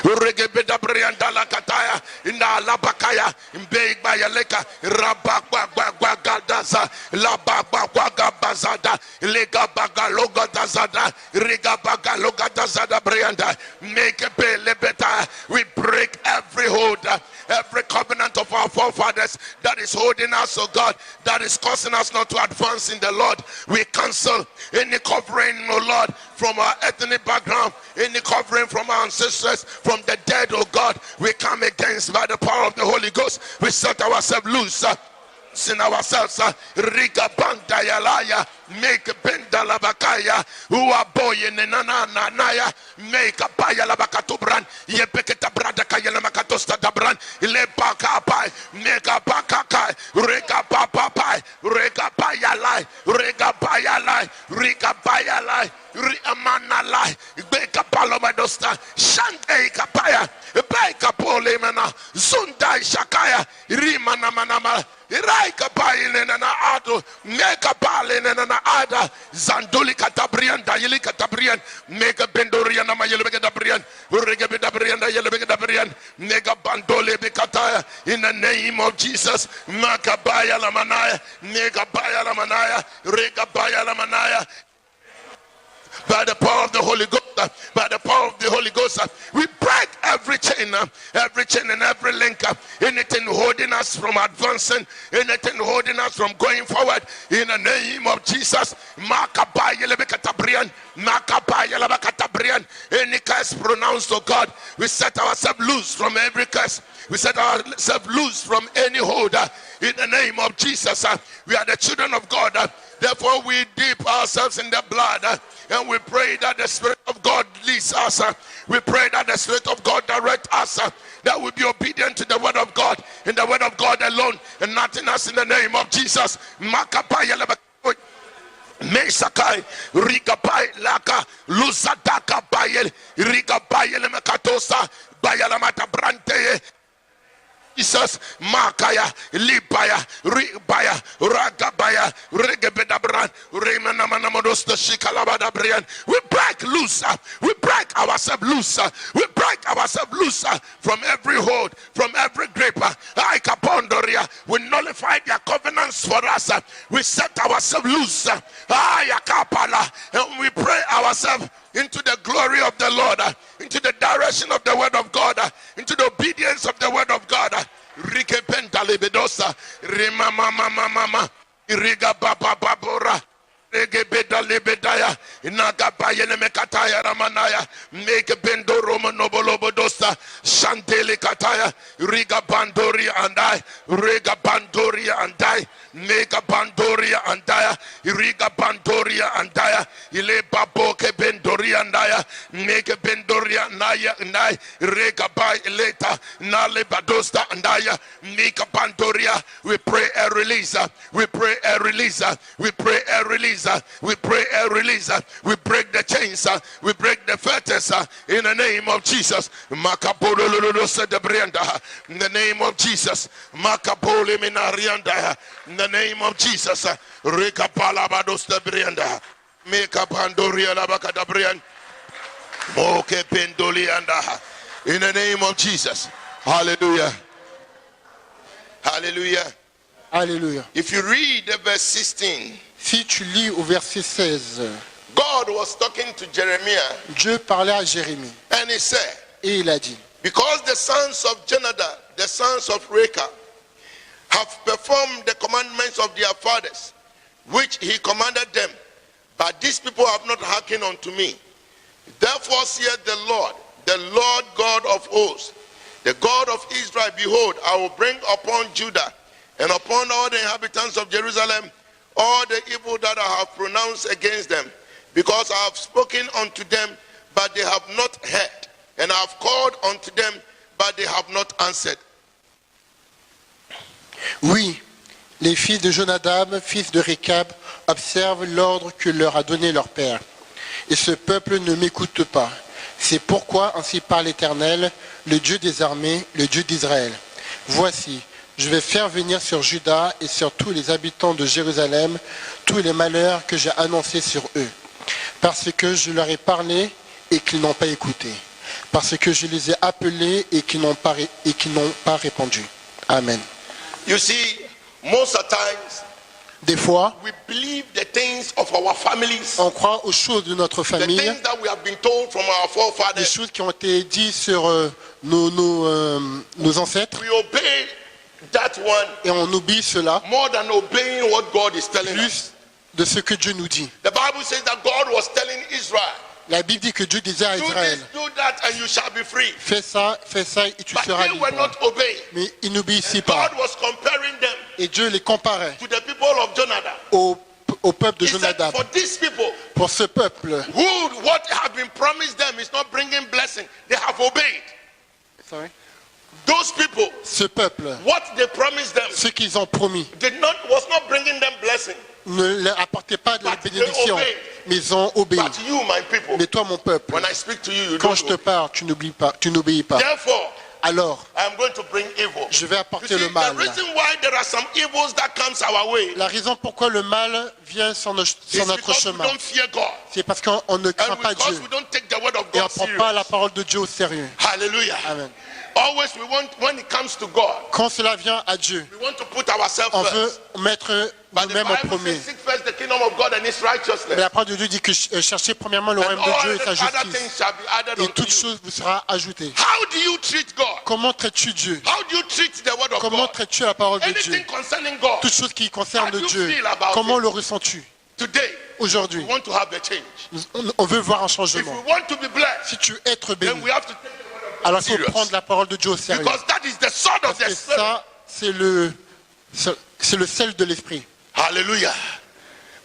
[SPEAKER 2] Regebeda Brianda la Kataya, Ina la Bakaya, Mbeg Bayaleka, Rabagadaza, La Babagabazada, Lega Bagaloga Dazada, Riga Bagaloga Dazada Brianda, make a lebeta. We break every hold, every covenant of our forefathers that is holding us, oh God, that is causing us not to advance in the Lord. We cancel any covering, oh Lord, from our ethnic background, any covering from our ancestors, from the dead, oh God. We come against by the power of the Holy Ghost. We set ourselves loose. In ourselves, Riga Banda Yalaya, make Benda Labakaya, who are boy in Naya, make a Paya Labakatubran, Yepeketa Brada Kayalamatosta Dabran, Lepaka Pai, make a Pakakai, Rega Papa Pai, Rega Payalai, Rega Payalai, Riga Payalai, Riamana Lai, Beka Palomadosta, Shante Kapaya, Beka Polemana, Zundai Shakaya, Rimana Manama. Iraika Pailena Ado, Meka Palena Ada, Zanduli Catabrian, Daily Catabrian, Mega Bendorian, Mayelebetabrian, Uregabedabrian, Yelebetabrian, Mega Bandole Becataya, in the name of Jesus, Makabaya Lamanaya, Mega Baya Lamanaya, Rega Baya Lamanaya. By the power of the Holy Ghost, by the power of the Holy Ghost, we break every chain and every link, anything holding us from advancing, anything holding us from going forward, in the name of Jesus. Any curse pronounced, oh God, we set ourselves loose from every curse. We set ourselves loose from any hold, in the name of Jesus. We are the children of God. Therefore, we dip ourselves in the blood, and we pray that the Spirit of God leads us. We pray that the Spirit of God direct us, that we be obedient to the word of God, in the word of God alone, and nothing else, in the name of Jesus. Mesakai, Rigapai, Laka, Luzataka Bayel, Rigabayel Makatosa, Bayalamata Brante. Jesus, Makaya, Libaya, Ribaya, Ragabaya, Regebedabran, Remanamanamodosta, Shikalabadabrian. We break loose, we break ourselves loose, we break ourselves loose from every hold, from every grip. Ikapondoria, we nullify their covenants for us. We set ourselves loose, Ayakapala, and we pray ourselves into the glory of the Lord, into the direction of the word of God, into the obedience of the word of God. Rike penta lebedosa, rima mama mama, iriga baba babora. Beda lebedaya, inaga bayele mekataya ramanaya, make bendo romanobolobodosa, shantele kataya, riga bandoria and I, riga bandoria and I, make a bandoria and I, riga bandoria and I, ile baboke bendoria and I, make a bendoria naya and I, riga bay later, nale badosta and I, make a bandoria. We pray a release, we pray a release, we pray a release. We pray a release. We break the chains. We break the fetters in the name of Jesus. In the name of Jesus. In the name of Jesus. In the name of Jesus. Hallelujah. Hallelujah.
[SPEAKER 1] Alléluia.
[SPEAKER 2] If you read the verse 16,
[SPEAKER 1] Si tu lis au verset 16,
[SPEAKER 2] God was talking to Jeremiah,
[SPEAKER 1] Dieu parlait à Jérémie
[SPEAKER 2] and he said,
[SPEAKER 1] et il a dit,
[SPEAKER 2] because the sons of Jonadab, the sons of Rechab, have performed the commandments of their fathers, which he commanded them, but these people have not hearkened unto me. Therefore saith the Lord God of hosts, the God of Israel, behold, I will bring upon Judah and upon all the inhabitants of Jerusalem all the evil that I have pronounced against them, because I have spoken unto them, but they have not heard, and I have called unto them, but they have not answered.
[SPEAKER 1] oui, les fils de Jonadab, fils de Récab, observent l'ordre que leur a donné leur père. Et ce peuple ne m'écoute pas. C'est pourquoi, ainsi parle l'Éternel, le Dieu des armées, le Dieu d'Israël. Voici, je vais faire venir sur Juda et sur tous les habitants de Jérusalem tous les malheurs que j'ai annoncés sur eux, parce que je leur ai parlé et qu'ils n'ont pas écouté, parce que je les ai appelés et qui n'ont pas répondu. Amen.
[SPEAKER 2] You see, most of the times,
[SPEAKER 1] Des fois,
[SPEAKER 2] we believe the things of our families,
[SPEAKER 1] on croit aux choses de notre
[SPEAKER 2] the
[SPEAKER 1] famille,
[SPEAKER 2] things that we have been told from our
[SPEAKER 1] des
[SPEAKER 2] forefathers.
[SPEAKER 1] choses qui ont été dites sur nos ancêtres,
[SPEAKER 2] We obey that one
[SPEAKER 1] et on oublie cela
[SPEAKER 2] more than obeying what God is telling us.
[SPEAKER 1] plus de ce que Dieu nous dit.
[SPEAKER 2] The Bible says that God was telling Israel,
[SPEAKER 1] La Bible dit que Dieu disait à
[SPEAKER 2] do
[SPEAKER 1] Israël,
[SPEAKER 2] this, do that, and you shall be free.
[SPEAKER 1] fais ça et tu
[SPEAKER 2] But
[SPEAKER 1] seras
[SPEAKER 2] they were
[SPEAKER 1] libre.
[SPEAKER 2] not obeying.
[SPEAKER 1] Mais ils n'obéissaient pas.
[SPEAKER 2] God was comparing them
[SPEAKER 1] Et Dieu les comparait
[SPEAKER 2] to the people of Jonadab.
[SPEAKER 1] au peuple de
[SPEAKER 2] He said,
[SPEAKER 1] Jonadab.
[SPEAKER 2] for these people,
[SPEAKER 1] Pour ce peuple,
[SPEAKER 2] what have been promised them is not bringing blessing. They have obeyed. Those people,
[SPEAKER 1] ce peuple,
[SPEAKER 2] what they promised them
[SPEAKER 1] ce qu'ils ont promis,
[SPEAKER 2] was not bringing them blessing.
[SPEAKER 1] ne leur apportait pas de la
[SPEAKER 2] But they
[SPEAKER 1] bénédiction,
[SPEAKER 2] obeyed.
[SPEAKER 1] mais ils ont obéi.
[SPEAKER 2] But you, my people,
[SPEAKER 1] Mais toi, mon peuple,
[SPEAKER 2] when I speak to you, you
[SPEAKER 1] quand
[SPEAKER 2] don't
[SPEAKER 1] je te
[SPEAKER 2] obey.
[SPEAKER 1] parle, tu n'oublies pas, tu n'obéis pas.
[SPEAKER 2] Therefore,
[SPEAKER 1] Alors,
[SPEAKER 2] I am going to bring evil.
[SPEAKER 1] je vais
[SPEAKER 2] You
[SPEAKER 1] apporter
[SPEAKER 2] see,
[SPEAKER 1] le mal.
[SPEAKER 2] the reason why there are some evils that comes our way
[SPEAKER 1] La raison pourquoi le mal vient sur
[SPEAKER 2] is
[SPEAKER 1] notre
[SPEAKER 2] because we
[SPEAKER 1] chemin,
[SPEAKER 2] don't fear God.
[SPEAKER 1] c'est parce qu'on ne craint
[SPEAKER 2] And
[SPEAKER 1] pas
[SPEAKER 2] because
[SPEAKER 1] Dieu
[SPEAKER 2] we don't take the word of
[SPEAKER 1] et on
[SPEAKER 2] God
[SPEAKER 1] ne prend
[SPEAKER 2] serious.
[SPEAKER 1] pas la parole de Dieu au sérieux.
[SPEAKER 2] Hallelujah.
[SPEAKER 1] Amen.
[SPEAKER 2] Always we want, when it comes to God,
[SPEAKER 1] Quand cela vient à Dieu,
[SPEAKER 2] we want to put ourselves
[SPEAKER 1] on
[SPEAKER 2] first.
[SPEAKER 1] veut mettre
[SPEAKER 2] But the
[SPEAKER 1] nous-mêmes en
[SPEAKER 2] Bible
[SPEAKER 1] premier.
[SPEAKER 2] says, seek first the kingdom of God and His
[SPEAKER 1] Mais
[SPEAKER 2] righteousness.
[SPEAKER 1] la parole de Dieu dit que cherchez premièrement le
[SPEAKER 2] And
[SPEAKER 1] royaume de
[SPEAKER 2] all
[SPEAKER 1] Dieu et sa
[SPEAKER 2] the other
[SPEAKER 1] justice.
[SPEAKER 2] things shall be added
[SPEAKER 1] Et
[SPEAKER 2] unto
[SPEAKER 1] toute
[SPEAKER 2] you.
[SPEAKER 1] chose vous sera ajoutée.
[SPEAKER 2] How do you treat God?
[SPEAKER 1] Comment traites-tu Dieu?
[SPEAKER 2] How do you treat the word of
[SPEAKER 1] Comment
[SPEAKER 2] God?
[SPEAKER 1] traites-tu la parole de Dieu?
[SPEAKER 2] Anything concerning God.
[SPEAKER 1] Toute chose qui concerne
[SPEAKER 2] How do you
[SPEAKER 1] Dieu,
[SPEAKER 2] feel about
[SPEAKER 1] comment
[SPEAKER 2] it?
[SPEAKER 1] le ressens-tu
[SPEAKER 2] Today,
[SPEAKER 1] aujourd'hui?
[SPEAKER 2] we want to have the change.
[SPEAKER 1] On veut voir un
[SPEAKER 2] If
[SPEAKER 1] changement.
[SPEAKER 2] we want to be blessed,
[SPEAKER 1] Si tu veux être
[SPEAKER 2] then
[SPEAKER 1] béni,
[SPEAKER 2] we have to take the word of God
[SPEAKER 1] alors il faut
[SPEAKER 2] serious.
[SPEAKER 1] prendre la parole de Dieu au sérieux.
[SPEAKER 2] Because that is the sword of
[SPEAKER 1] Parce
[SPEAKER 2] the
[SPEAKER 1] que
[SPEAKER 2] Spirit.
[SPEAKER 1] ça, c'est le sel de l'esprit.
[SPEAKER 2] Hallelujah.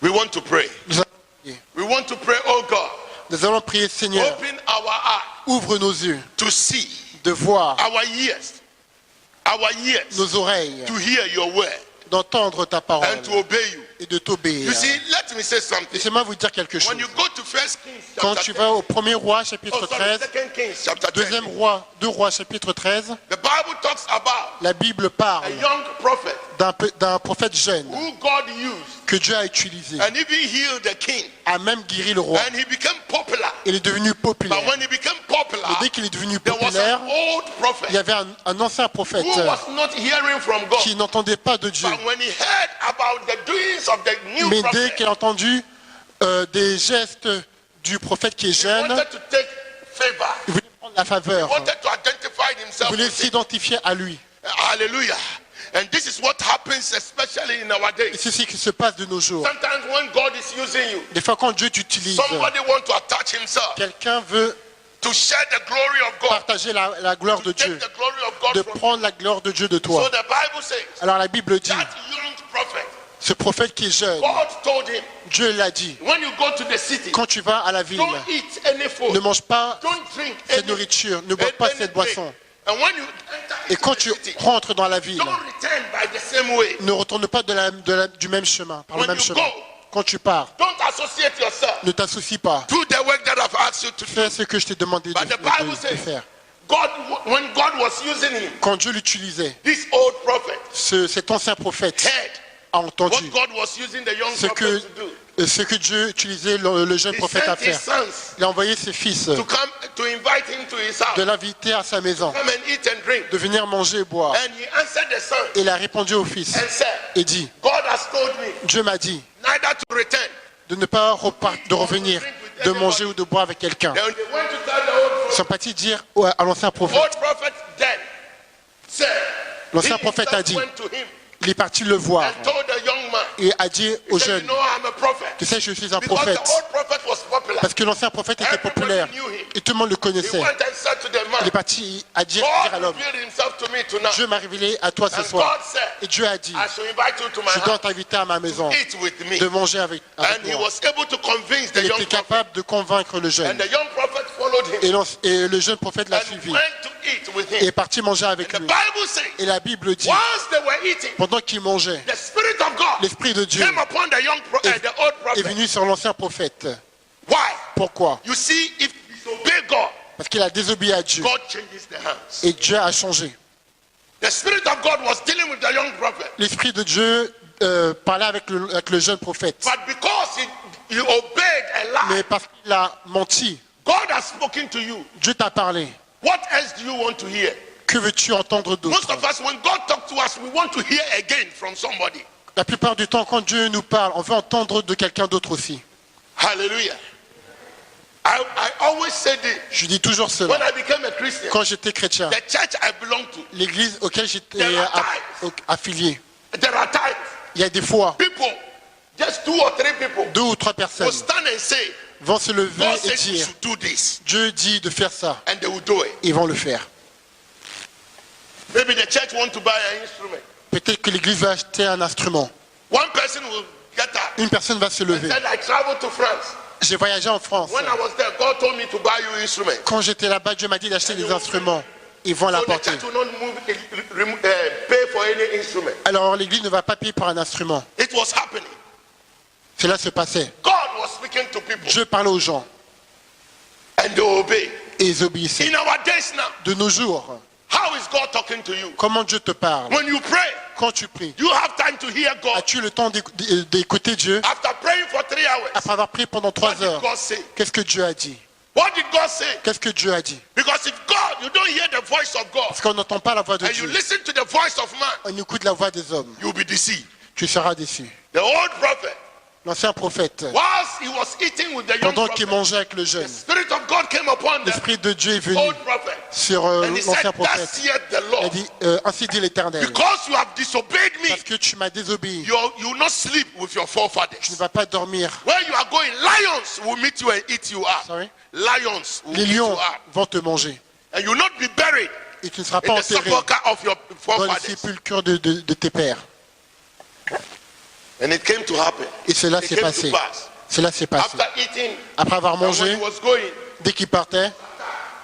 [SPEAKER 2] We want to pray.
[SPEAKER 1] Nous allons prier.
[SPEAKER 2] We want to pray, oh God,
[SPEAKER 1] Nous allons prier, Seigneur,
[SPEAKER 2] open our eyes
[SPEAKER 1] ouvre nos yeux,
[SPEAKER 2] to see,
[SPEAKER 1] de voir,
[SPEAKER 2] our ears,
[SPEAKER 1] nos oreilles,
[SPEAKER 2] to hear your word
[SPEAKER 1] d'entendre ta parole
[SPEAKER 2] and to obey you.
[SPEAKER 1] et de t'obéir.
[SPEAKER 2] You see, let me say something.
[SPEAKER 1] Laissez-moi vous dire quelque chose.
[SPEAKER 2] When you go to 1 Kings
[SPEAKER 1] Quand
[SPEAKER 2] chapter
[SPEAKER 1] tu
[SPEAKER 2] 10,
[SPEAKER 1] vas au premier roi, chapitre 13,
[SPEAKER 2] 2 Kings chapter 10,
[SPEAKER 1] deuxième roi, 2 rois, chapitre 13,
[SPEAKER 2] the Bible talks about
[SPEAKER 1] la Bible
[SPEAKER 2] a
[SPEAKER 1] parle
[SPEAKER 2] young prophet
[SPEAKER 1] d'un prophète jeune
[SPEAKER 2] who God used,
[SPEAKER 1] que Dieu a utilisé,
[SPEAKER 2] and he healed the king,
[SPEAKER 1] a même guéri le roi.
[SPEAKER 2] and he became popular.
[SPEAKER 1] Il est devenu populaire.
[SPEAKER 2] But when he became popular,
[SPEAKER 1] Et dès qu'il est devenu
[SPEAKER 2] there was
[SPEAKER 1] populaire,
[SPEAKER 2] an old
[SPEAKER 1] il y
[SPEAKER 2] prophet
[SPEAKER 1] avait un ancien prophète
[SPEAKER 2] who was not hearing from God.
[SPEAKER 1] qui n'entendait pas de Dieu.
[SPEAKER 2] But when he heard about the doings of the new
[SPEAKER 1] Mais dès
[SPEAKER 2] prophet,
[SPEAKER 1] qu'il a entendu des gestes du prophète qui est
[SPEAKER 2] he
[SPEAKER 1] jeune,
[SPEAKER 2] wanted to take favor.
[SPEAKER 1] il voulait prendre la faveur.
[SPEAKER 2] He wanted to identify
[SPEAKER 1] Il
[SPEAKER 2] himself
[SPEAKER 1] voulait
[SPEAKER 2] with it.
[SPEAKER 1] s'identifier à lui.
[SPEAKER 2] Hallelujah. And this is what happens especially in our
[SPEAKER 1] Et
[SPEAKER 2] days.
[SPEAKER 1] c'est ce qui se passe de nos jours.
[SPEAKER 2] Sometimes when God is using you,
[SPEAKER 1] Des fois, quand Dieu t'utilise,
[SPEAKER 2] somebody wants to attach himself
[SPEAKER 1] quelqu'un veut
[SPEAKER 2] to share the glory of God,
[SPEAKER 1] partager la gloire de
[SPEAKER 2] take
[SPEAKER 1] Dieu,
[SPEAKER 2] the glory of God
[SPEAKER 1] de
[SPEAKER 2] from you.
[SPEAKER 1] prendre la gloire de Dieu de
[SPEAKER 2] So
[SPEAKER 1] toi.
[SPEAKER 2] the Bible says
[SPEAKER 1] Alors la Bible dit,
[SPEAKER 2] that young prophet,
[SPEAKER 1] ce prophète qui est jeune,
[SPEAKER 2] God told him,
[SPEAKER 1] Dieu l'a dit,
[SPEAKER 2] when you go to the city,
[SPEAKER 1] quand tu vas à la ville,
[SPEAKER 2] don't eat any food,
[SPEAKER 1] ne mange pas
[SPEAKER 2] don't drink
[SPEAKER 1] cette
[SPEAKER 2] any,
[SPEAKER 1] nourriture, ne bois pas cette boisson.
[SPEAKER 2] And when you enter
[SPEAKER 1] Et
[SPEAKER 2] into
[SPEAKER 1] quand
[SPEAKER 2] the
[SPEAKER 1] tu
[SPEAKER 2] city,
[SPEAKER 1] rentres dans la ville,
[SPEAKER 2] don't return by the same way.
[SPEAKER 1] ne retourne pas du même chemin, par le
[SPEAKER 2] When
[SPEAKER 1] même
[SPEAKER 2] you
[SPEAKER 1] chemin.
[SPEAKER 2] go,
[SPEAKER 1] Quand tu pars,
[SPEAKER 2] don't associate yourself.
[SPEAKER 1] ne t'associe pas.
[SPEAKER 2] Do the work that I've asked you to do.
[SPEAKER 1] Fais ce que je t'ai demandé
[SPEAKER 2] But the Bible
[SPEAKER 1] de
[SPEAKER 2] says,
[SPEAKER 1] faire.
[SPEAKER 2] God, when God was using him,
[SPEAKER 1] Quand Dieu l'utilisait,
[SPEAKER 2] this old prophet
[SPEAKER 1] cet ancien prophète
[SPEAKER 2] heard
[SPEAKER 1] a
[SPEAKER 2] what
[SPEAKER 1] entendu
[SPEAKER 2] God was using the young
[SPEAKER 1] ce
[SPEAKER 2] prophet to do.
[SPEAKER 1] ce que Dieu utilisait le jeune
[SPEAKER 2] He
[SPEAKER 1] prophète à
[SPEAKER 2] sent his
[SPEAKER 1] faire.
[SPEAKER 2] sons
[SPEAKER 1] Il a envoyé ses fils
[SPEAKER 2] to come to invite him to his house,
[SPEAKER 1] de l'inviter à sa maison,
[SPEAKER 2] come and eat and drink.
[SPEAKER 1] de venir manger et boire.
[SPEAKER 2] And he answered the son
[SPEAKER 1] Et il a répondu au fils
[SPEAKER 2] and said,
[SPEAKER 1] et dit,
[SPEAKER 2] God has told me
[SPEAKER 1] Dieu m'a dit
[SPEAKER 2] neither to return.
[SPEAKER 1] de ne pas de revenir, de manger ou de boire avec quelqu'un.
[SPEAKER 2] Then they went to tell the old
[SPEAKER 1] Ils
[SPEAKER 2] prophet.
[SPEAKER 1] sont partis dire à l'ancien prophète.
[SPEAKER 2] Old prophet then said,
[SPEAKER 1] L'ancien
[SPEAKER 2] he
[SPEAKER 1] prophète a
[SPEAKER 2] himself
[SPEAKER 1] dit,
[SPEAKER 2] went to him
[SPEAKER 1] il est parti le voir
[SPEAKER 2] and told the young man,
[SPEAKER 1] et a dit au
[SPEAKER 2] he said,
[SPEAKER 1] jeune,
[SPEAKER 2] you know I'm a prophet.
[SPEAKER 1] tu sais, je suis un
[SPEAKER 2] Because
[SPEAKER 1] prophète.
[SPEAKER 2] the old prophet was popular.
[SPEAKER 1] Parce que l'ancien prophète était populaire et tout le monde le
[SPEAKER 2] He
[SPEAKER 1] connaissait.
[SPEAKER 2] went and said to the
[SPEAKER 1] Il est
[SPEAKER 2] man,
[SPEAKER 1] parti à dire à
[SPEAKER 2] God
[SPEAKER 1] l'homme,
[SPEAKER 2] revealed himself to me tonight.
[SPEAKER 1] Dieu m'a révélé à toi ce
[SPEAKER 2] And
[SPEAKER 1] soir.
[SPEAKER 2] God said,
[SPEAKER 1] Et Dieu a dit,
[SPEAKER 2] I shall invite you to my
[SPEAKER 1] je dois
[SPEAKER 2] house
[SPEAKER 1] t'inviter à ma maison,
[SPEAKER 2] to eat with me.
[SPEAKER 1] de manger avec
[SPEAKER 2] And he
[SPEAKER 1] moi.
[SPEAKER 2] was able to convince the
[SPEAKER 1] Il
[SPEAKER 2] young
[SPEAKER 1] était
[SPEAKER 2] prophet.
[SPEAKER 1] capable de convaincre le jeune.
[SPEAKER 2] And the young prophet followed him
[SPEAKER 1] Et le jeune prophète l'a
[SPEAKER 2] and
[SPEAKER 1] suivi
[SPEAKER 2] went to eat with
[SPEAKER 1] et
[SPEAKER 2] him.
[SPEAKER 1] est parti manger avec
[SPEAKER 2] The
[SPEAKER 1] lui.
[SPEAKER 2] Bible says,
[SPEAKER 1] Et la Bible dit,
[SPEAKER 2] once they were eating,
[SPEAKER 1] pendant qu'il mangeait,
[SPEAKER 2] the Spirit of God
[SPEAKER 1] l'Esprit de Dieu
[SPEAKER 2] came upon the the old
[SPEAKER 1] est
[SPEAKER 2] prophet.
[SPEAKER 1] venu sur l'ancien prophète.
[SPEAKER 2] Why?
[SPEAKER 1] Pourquoi?
[SPEAKER 2] You see, if you disobey God,
[SPEAKER 1] Parce qu'il a désobéi à Dieu.
[SPEAKER 2] God changes the hands.
[SPEAKER 1] Et Dieu a changé.
[SPEAKER 2] The Spirit of God was dealing with the young prophet.
[SPEAKER 1] L'Esprit de Dieu parlait avec le jeune prophète.
[SPEAKER 2] But because he obeyed a lie,
[SPEAKER 1] Mais parce qu'il a menti,
[SPEAKER 2] God has spoken to you.
[SPEAKER 1] Dieu t'a parlé.
[SPEAKER 2] What else do you want to hear?
[SPEAKER 1] Que veux-tu entendre
[SPEAKER 2] Most
[SPEAKER 1] d'autre?
[SPEAKER 2] of us, when God talks to us, we want to hear again from somebody.
[SPEAKER 1] La plupart du temps, quand Dieu nous parle, on veut entendre de quelqu'un d'autre aussi.
[SPEAKER 2] Hallelujah. I always say this.
[SPEAKER 1] Je dis toujours
[SPEAKER 2] When
[SPEAKER 1] cela.
[SPEAKER 2] I became a Christian,
[SPEAKER 1] Quand j'étais chrétien,
[SPEAKER 2] the church I belong to,
[SPEAKER 1] l'église auquel j'étais affilié,
[SPEAKER 2] there are times
[SPEAKER 1] il y a des fois,
[SPEAKER 2] people, just 2 or 3 people,
[SPEAKER 1] 2 ou 3 personnes
[SPEAKER 2] will stand and say,
[SPEAKER 1] vont se lever
[SPEAKER 2] God
[SPEAKER 1] et
[SPEAKER 2] says you
[SPEAKER 1] dire,
[SPEAKER 2] should do this,
[SPEAKER 1] Dieu dit de faire ça.
[SPEAKER 2] and they will do it.
[SPEAKER 1] Ils vont le faire.
[SPEAKER 2] Maybe the church want to buy an instrument.
[SPEAKER 1] Peut-être que l'église va acheter un instrument.
[SPEAKER 2] One person will get up
[SPEAKER 1] Une personne va se
[SPEAKER 2] and
[SPEAKER 1] lever.
[SPEAKER 2] said, I traveled to France.
[SPEAKER 1] J'ai voyagé en France.
[SPEAKER 2] When I was there, God told me to buy you instrument.
[SPEAKER 1] Quand j'étais là-bas, Dieu m'a dit d'acheter des instruments. Ils vont
[SPEAKER 2] So the
[SPEAKER 1] l'apporter.
[SPEAKER 2] church will not pay for any instrument.
[SPEAKER 1] Alors l'église ne va pas payer pour un instrument.
[SPEAKER 2] It was happening.
[SPEAKER 1] Cela se passait.
[SPEAKER 2] God was speaking to people
[SPEAKER 1] Dieu parlait aux gens
[SPEAKER 2] and they obey.
[SPEAKER 1] et ils obéissaient.
[SPEAKER 2] In our days now,
[SPEAKER 1] De nos jours,
[SPEAKER 2] how is God talking to you?
[SPEAKER 1] comment Dieu te parle?
[SPEAKER 2] When you pray,
[SPEAKER 1] Quand tu pries,
[SPEAKER 2] you have time to hear God.
[SPEAKER 1] as-tu le temps d'écouter Dieu?
[SPEAKER 2] After praying for 3 hours,
[SPEAKER 1] Après avoir prié pendant
[SPEAKER 2] what
[SPEAKER 1] 3
[SPEAKER 2] did
[SPEAKER 1] heures,
[SPEAKER 2] God say?
[SPEAKER 1] qu'est-ce que Dieu a dit?
[SPEAKER 2] What did God say?
[SPEAKER 1] Qu'est-ce que Dieu a dit?
[SPEAKER 2] Because if God, you don't hear the voice of God,
[SPEAKER 1] Parce qu'on n'entend pas la voix de
[SPEAKER 2] and you
[SPEAKER 1] Dieu.
[SPEAKER 2] listen to the voice of man,
[SPEAKER 1] On écoute la voix des hommes.
[SPEAKER 2] you'll be deceived.
[SPEAKER 1] Tu seras déçu.
[SPEAKER 2] The old prophet,
[SPEAKER 1] L'ancien prophète,
[SPEAKER 2] whilst he was eating with the young
[SPEAKER 1] pendant qu'il
[SPEAKER 2] prophet,
[SPEAKER 1] mangeait avec le
[SPEAKER 2] the
[SPEAKER 1] jeune,
[SPEAKER 2] Spirit of God came upon the
[SPEAKER 1] l'Esprit de Dieu est venu
[SPEAKER 2] old prophet.
[SPEAKER 1] sur
[SPEAKER 2] And he said,
[SPEAKER 1] l'ancien
[SPEAKER 2] thus
[SPEAKER 1] prophète.
[SPEAKER 2] saith the
[SPEAKER 1] Il a
[SPEAKER 2] Lord,
[SPEAKER 1] dit, ainsi dit l'Éternel,
[SPEAKER 2] because you have disobeyed me,
[SPEAKER 1] parce que tu m'as désobéi,
[SPEAKER 2] you will not sleep with your
[SPEAKER 1] tu ne
[SPEAKER 2] forefathers.
[SPEAKER 1] vas pas dormir.
[SPEAKER 2] Where you are going, lions will meet you and eat you up.
[SPEAKER 1] Sorry?
[SPEAKER 2] Lions will
[SPEAKER 1] Les
[SPEAKER 2] eat you
[SPEAKER 1] lions
[SPEAKER 2] up.
[SPEAKER 1] vont te manger
[SPEAKER 2] And you will not be buried
[SPEAKER 1] et tu ne seras
[SPEAKER 2] in
[SPEAKER 1] pas
[SPEAKER 2] the
[SPEAKER 1] enterré
[SPEAKER 2] sepulchre of your
[SPEAKER 1] dans les
[SPEAKER 2] forefathers.
[SPEAKER 1] sépulcres de tes pères.
[SPEAKER 2] And it came to happen.
[SPEAKER 1] Et cela
[SPEAKER 2] It
[SPEAKER 1] s'est
[SPEAKER 2] came
[SPEAKER 1] passé.
[SPEAKER 2] to pass.
[SPEAKER 1] Cela s'est passé.
[SPEAKER 2] After eating,
[SPEAKER 1] Après avoir
[SPEAKER 2] and when
[SPEAKER 1] mangé,
[SPEAKER 2] he was going,
[SPEAKER 1] dès qu'il partait,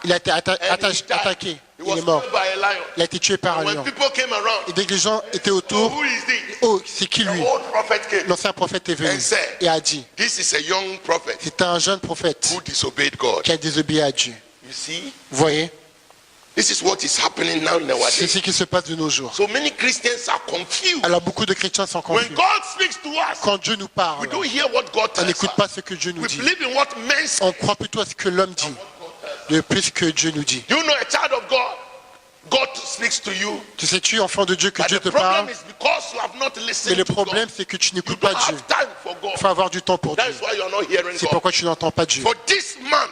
[SPEAKER 1] il a été
[SPEAKER 2] and he died.
[SPEAKER 1] attaqué.
[SPEAKER 2] He
[SPEAKER 1] Il
[SPEAKER 2] was
[SPEAKER 1] est mort.
[SPEAKER 2] killed by a lion.
[SPEAKER 1] Il a été tué par un
[SPEAKER 2] When
[SPEAKER 1] lion.
[SPEAKER 2] people came around,
[SPEAKER 1] Et dès que les gens étaient
[SPEAKER 2] oh,
[SPEAKER 1] autour,
[SPEAKER 2] who is this?
[SPEAKER 1] oh, c'est qui
[SPEAKER 2] The
[SPEAKER 1] lui?
[SPEAKER 2] old prophet came.
[SPEAKER 1] L'ancien prophète est venu
[SPEAKER 2] And said,
[SPEAKER 1] et a dit,
[SPEAKER 2] This is a young prophet
[SPEAKER 1] c'est un jeune prophète
[SPEAKER 2] who disobeyed God.
[SPEAKER 1] qui a désobéi à Dieu.
[SPEAKER 2] You see,
[SPEAKER 1] Vous voyez,
[SPEAKER 2] this is what is happening now
[SPEAKER 1] c'est
[SPEAKER 2] nowadays.
[SPEAKER 1] ce qui se passe de nos jours.
[SPEAKER 2] So many Christians are confused.
[SPEAKER 1] Alors beaucoup de chrétiens sont
[SPEAKER 2] When
[SPEAKER 1] confus.
[SPEAKER 2] God speaks to us,
[SPEAKER 1] Quand Dieu nous parle,
[SPEAKER 2] we don't hear what God
[SPEAKER 1] on
[SPEAKER 2] tells
[SPEAKER 1] n'écoute
[SPEAKER 2] us.
[SPEAKER 1] pas ce que Dieu nous
[SPEAKER 2] We
[SPEAKER 1] dit.
[SPEAKER 2] believe in what men say.
[SPEAKER 1] On croit plutôt à ce que l'homme dit, de plus que Dieu nous dit.
[SPEAKER 2] You know, a child of God, God speaks to you.
[SPEAKER 1] Tu sais-tu, enfant de Dieu, que
[SPEAKER 2] But
[SPEAKER 1] Dieu
[SPEAKER 2] the
[SPEAKER 1] te
[SPEAKER 2] problem
[SPEAKER 1] parle,
[SPEAKER 2] is because you have not
[SPEAKER 1] mais
[SPEAKER 2] listened
[SPEAKER 1] le
[SPEAKER 2] to
[SPEAKER 1] problème,
[SPEAKER 2] God.
[SPEAKER 1] c'est que tu
[SPEAKER 2] You
[SPEAKER 1] n'écoutes
[SPEAKER 2] don't
[SPEAKER 1] pas Dieu.
[SPEAKER 2] have time for God.
[SPEAKER 1] Il faut avoir du temps pour
[SPEAKER 2] That
[SPEAKER 1] Dieu.
[SPEAKER 2] is why you're not hearing
[SPEAKER 1] C'est
[SPEAKER 2] God.
[SPEAKER 1] pourquoi tu n'entends pas Dieu.
[SPEAKER 2] For this man,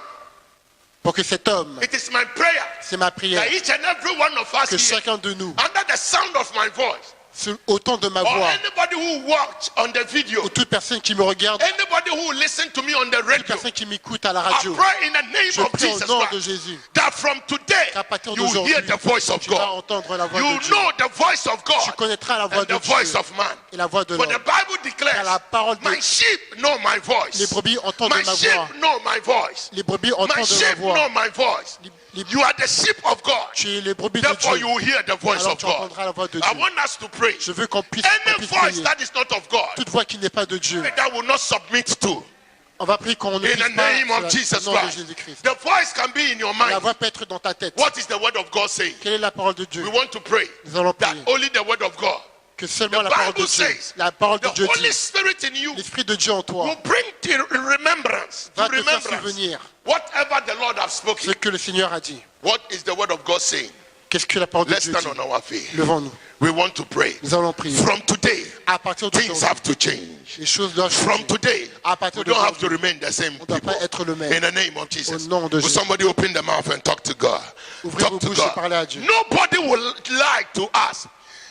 [SPEAKER 1] Pour que cet homme,
[SPEAKER 2] it is my prayer
[SPEAKER 1] c'est ma prière,
[SPEAKER 2] that each and every one of us
[SPEAKER 1] que
[SPEAKER 2] here,
[SPEAKER 1] chacun de nous,
[SPEAKER 2] under the sound of my voice,
[SPEAKER 1] au temps de ma
[SPEAKER 2] or
[SPEAKER 1] voix,
[SPEAKER 2] anybody who watched on the video,
[SPEAKER 1] ou toute personne qui me regarde,
[SPEAKER 2] anybody who listened to me on the
[SPEAKER 1] toute
[SPEAKER 2] radio,
[SPEAKER 1] personne qui m'écoute à la
[SPEAKER 2] I
[SPEAKER 1] radio,
[SPEAKER 2] pray in the name
[SPEAKER 1] je
[SPEAKER 2] of
[SPEAKER 1] prie au
[SPEAKER 2] Jesus
[SPEAKER 1] nom de
[SPEAKER 2] Christ
[SPEAKER 1] Jésus,
[SPEAKER 2] that from today
[SPEAKER 1] qu'à partir
[SPEAKER 2] you will
[SPEAKER 1] d'aujourd'hui,
[SPEAKER 2] hear the voice of
[SPEAKER 1] tu vas
[SPEAKER 2] God.
[SPEAKER 1] entendre la voix
[SPEAKER 2] You
[SPEAKER 1] de Dieu.
[SPEAKER 2] know the voice of
[SPEAKER 1] Tu
[SPEAKER 2] God
[SPEAKER 1] connaîtras la voix
[SPEAKER 2] and
[SPEAKER 1] de
[SPEAKER 2] the voice
[SPEAKER 1] Dieu
[SPEAKER 2] of man.
[SPEAKER 1] et la voix de
[SPEAKER 2] For the
[SPEAKER 1] l'homme.
[SPEAKER 2] Bible
[SPEAKER 1] Car
[SPEAKER 2] declares,
[SPEAKER 1] la parole de
[SPEAKER 2] my sheep know my voice.
[SPEAKER 1] les brebis entendent
[SPEAKER 2] My
[SPEAKER 1] ma
[SPEAKER 2] sheep
[SPEAKER 1] voix.
[SPEAKER 2] know my voice.
[SPEAKER 1] Les brebis
[SPEAKER 2] My
[SPEAKER 1] entendent ma
[SPEAKER 2] sheep know
[SPEAKER 1] voix.
[SPEAKER 2] my voice.
[SPEAKER 1] Les-
[SPEAKER 2] You are the sheep of God.
[SPEAKER 1] Tu es les brebis de
[SPEAKER 2] Therefore, you
[SPEAKER 1] Dieu.
[SPEAKER 2] will hear the voice
[SPEAKER 1] Alors
[SPEAKER 2] of
[SPEAKER 1] tu
[SPEAKER 2] God.
[SPEAKER 1] entendras la voix de
[SPEAKER 2] I
[SPEAKER 1] Dieu.
[SPEAKER 2] want us to pray.
[SPEAKER 1] Je veux qu'on puisse
[SPEAKER 2] Any voice
[SPEAKER 1] prier.
[SPEAKER 2] that is not of God,
[SPEAKER 1] Toute voix qui n'est pas de Dieu,
[SPEAKER 2] that will not submit to.
[SPEAKER 1] on va prier qu'on ne
[SPEAKER 2] In
[SPEAKER 1] puisse
[SPEAKER 2] the
[SPEAKER 1] pas
[SPEAKER 2] name of Jesus
[SPEAKER 1] au nom de
[SPEAKER 2] Christ.
[SPEAKER 1] Jésus-Christ.
[SPEAKER 2] The voice can be in your
[SPEAKER 1] La
[SPEAKER 2] mind.
[SPEAKER 1] voix peut être dans ta tête.
[SPEAKER 2] What is the word of God saying?
[SPEAKER 1] Quelle est la parole de Dieu?
[SPEAKER 2] We want to pray
[SPEAKER 1] Nous allons
[SPEAKER 2] that
[SPEAKER 1] prier
[SPEAKER 2] only the word of God.
[SPEAKER 1] que seulement
[SPEAKER 2] The
[SPEAKER 1] la parole de
[SPEAKER 2] Bible
[SPEAKER 1] Dieu,
[SPEAKER 2] says
[SPEAKER 1] la parole de
[SPEAKER 2] the
[SPEAKER 1] Dieu
[SPEAKER 2] Holy
[SPEAKER 1] dit,
[SPEAKER 2] Spirit in you
[SPEAKER 1] l'Esprit de Dieu en toi
[SPEAKER 2] will bring to remembrance,
[SPEAKER 1] va te faire souvenir
[SPEAKER 2] whatever the Lord has
[SPEAKER 1] ce
[SPEAKER 2] spoken.
[SPEAKER 1] que le Seigneur a dit.
[SPEAKER 2] What is the word of God saying?
[SPEAKER 1] Qu'est-ce que la parole de
[SPEAKER 2] Let's
[SPEAKER 1] Dieu
[SPEAKER 2] stand
[SPEAKER 1] dit?
[SPEAKER 2] on our feet.
[SPEAKER 1] Levons-nous.
[SPEAKER 2] We want to pray.
[SPEAKER 1] Nous allons prier.
[SPEAKER 2] From today,
[SPEAKER 1] À partir
[SPEAKER 2] things
[SPEAKER 1] d'aujourd'hui,
[SPEAKER 2] have to change.
[SPEAKER 1] les choses doivent
[SPEAKER 2] From
[SPEAKER 1] changer.
[SPEAKER 2] today,
[SPEAKER 1] À partir
[SPEAKER 2] we don't have to
[SPEAKER 1] d'aujourd'hui,
[SPEAKER 2] remain the same
[SPEAKER 1] on ne doit
[SPEAKER 2] people.
[SPEAKER 1] pas être le même.
[SPEAKER 2] In the name of Jesus.
[SPEAKER 1] Au nom de
[SPEAKER 2] Will
[SPEAKER 1] Jésus.
[SPEAKER 2] somebody open the mouth and talk to God?
[SPEAKER 1] Ouvrez vos
[SPEAKER 2] Talk to
[SPEAKER 1] bouches et parlez à
[SPEAKER 2] God.
[SPEAKER 1] Dieu.
[SPEAKER 2] Nobody will lie to us.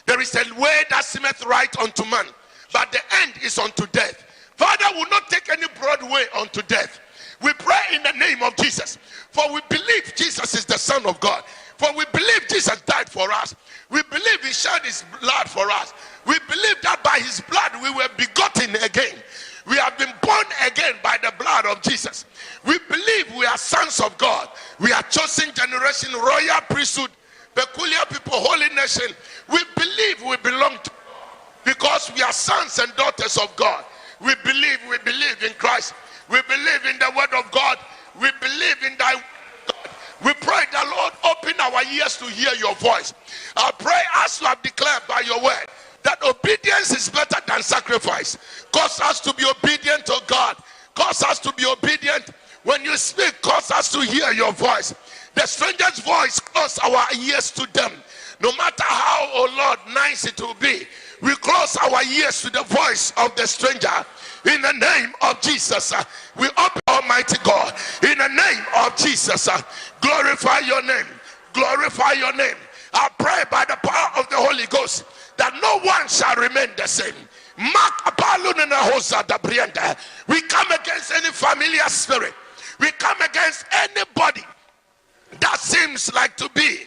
[SPEAKER 2] There is a way that seemeth right unto man, but the end is unto death. Father will not take any broad way unto death. We pray in the name of Jesus, for we believe Jesus is the Son of God. For we believe Jesus died for us. We believe he shed his blood for us. We believe that by his blood we were begotten again. We have been born again by the blood of Jesus. We believe we are sons of God. We are chosen generation, royal priesthood, peculiar people, holy nation. We believe we belong to God because we are sons and daughters of God. We believe in Christ. We believe in the word of God. We believe in thy God. We pray that, Lord, open our ears to hear your voice. I pray as you have declared by your word that obedience is better than sacrifice. Cause us to be obedient to God. Cause us to be obedient. When you speak, cause us us to hear your voice. The stranger's voice, close our ears to them. No matter how, oh Lord, nice it will be, we close our ears to the voice of the stranger. In the name of Jesus, we open, Almighty God. In the name of Jesus, glorify your name. Glorify your name. I pray by the power of the Holy Ghost that no one shall remain the same. We come against any familiar spirit. We come against anybody that seems like to be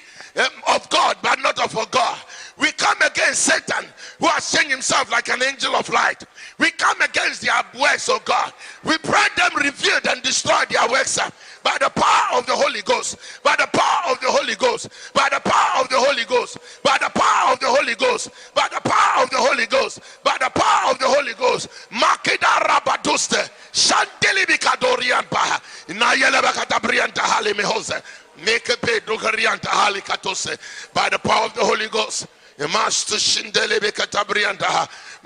[SPEAKER 2] of God but not of God. We come against Satan, who has changed himself like an angel of light. We come against their works, oh God. We pray them revealed and destroy their works by the power of the Holy Ghost. By the power of the Holy Ghost. By the power of the Holy Ghost. By the power of the Holy Ghost. By the power of the Holy Ghost. By the power of the Holy Ghost. Makeda rabaduste. Shanteli bikadorian baha. Inayele bakatabrianta halimehose. Mekepe dogarianta halikatose. By the power of the Holy Ghost. In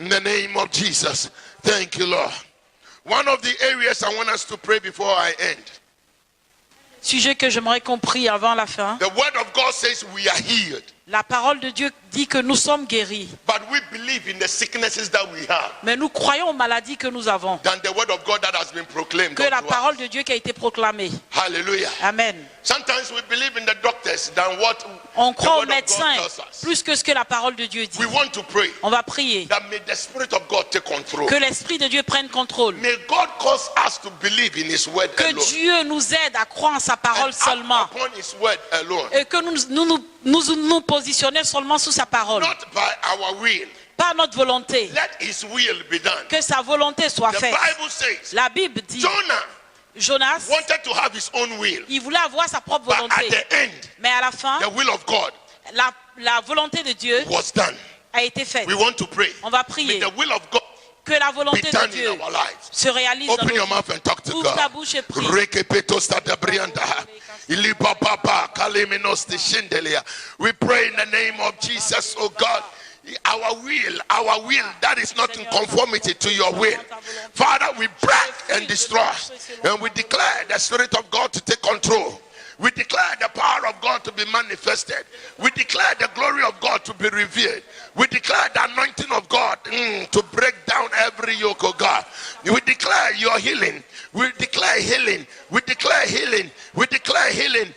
[SPEAKER 2] the name of Jesus. Thank you, Lord. One of the areas I want us to pray before I end.
[SPEAKER 3] Sujet que j'aimerais qu'on prie avant la fin.
[SPEAKER 2] The word of God says we are healed.
[SPEAKER 3] La parole de Dieu dit que nous sommes guéris.
[SPEAKER 2] But we believe in the sicknesses that we have.
[SPEAKER 3] Mais nous croyons aux maladies que nous avons.
[SPEAKER 2] Than the word of God that has been proclaimed.
[SPEAKER 3] Que la parole de Dieu qui a été proclamée.
[SPEAKER 2] Hallelujah.
[SPEAKER 3] Amen.
[SPEAKER 2] Sometimes we believe in the doctors than what
[SPEAKER 3] on croit aux médecins plus que ce que la parole de Dieu dit.
[SPEAKER 2] We want to pray.
[SPEAKER 3] On va prier.
[SPEAKER 2] That may the Spirit of God take control.
[SPEAKER 3] Que l'Esprit de Dieu prenne contrôle.
[SPEAKER 2] May God cause us to believe in His word
[SPEAKER 3] que
[SPEAKER 2] alone.
[SPEAKER 3] Dieu nous aide à croire en sa parole seulement.
[SPEAKER 2] Upon His word alone.
[SPEAKER 3] Et que nous positionner seulement sous sa parole.
[SPEAKER 2] Not by our will.
[SPEAKER 3] Pas notre volonté.
[SPEAKER 2] Let His will be done.
[SPEAKER 3] Que sa volonté soit faite.
[SPEAKER 2] Bible says,
[SPEAKER 3] la Bible dit Jonas
[SPEAKER 2] wanted to have his own will.
[SPEAKER 3] Il voulait avoir sa propre volonté.
[SPEAKER 2] But at the end,
[SPEAKER 3] mais à la fin,
[SPEAKER 2] the will of God
[SPEAKER 3] la volonté de Dieu
[SPEAKER 2] was done.
[SPEAKER 3] A été faite.
[SPEAKER 2] We want to pray.
[SPEAKER 3] On va prier.
[SPEAKER 2] May the will of God
[SPEAKER 3] que la volonté de Dieu se réalise
[SPEAKER 2] Open
[SPEAKER 3] dans
[SPEAKER 2] your mouth and talk to
[SPEAKER 3] Ouvre
[SPEAKER 2] God.
[SPEAKER 3] ta bouche et prie.
[SPEAKER 2] We pray in the name of Jesus, oh God. Our will that is not in conformity to your will. Father, we break and destroy. And we declare the Spirit of God to take control. We declare the power of God to be manifested. We declare the glory of God to be revealed. We declare the anointing of God to break down every yoke of God. We declare your healing. We declare healing. We declare healing. We declare healing.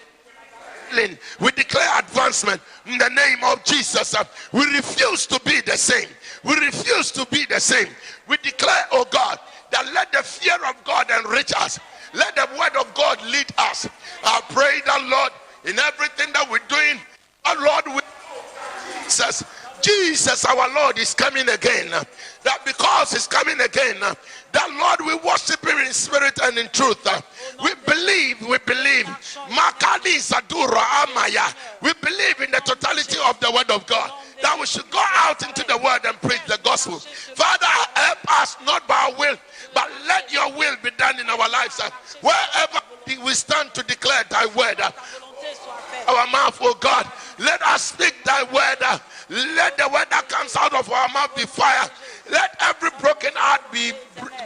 [SPEAKER 2] We declare advancement in the name of Jesus. We refuse to be the same. We refuse to be the same. We declare, oh God, that let the fear of God enrich us. Let the word of God lead us. I pray that, Lord, in everything that we're doing, our Lord, Jesus, our Lord, is coming again. That because He's coming again, that Lord, we worship Him in spirit and in truth. We believe. We believe in the totality of the word of God. That we should go out into the world and preach the gospel. Father, help us not by our will, but let your will be done in our lives. Wherever we stand to declare thy word, our mouth, oh God, let us speak thy word. Let the word that comes out of our mouth be fire. Let every broken heart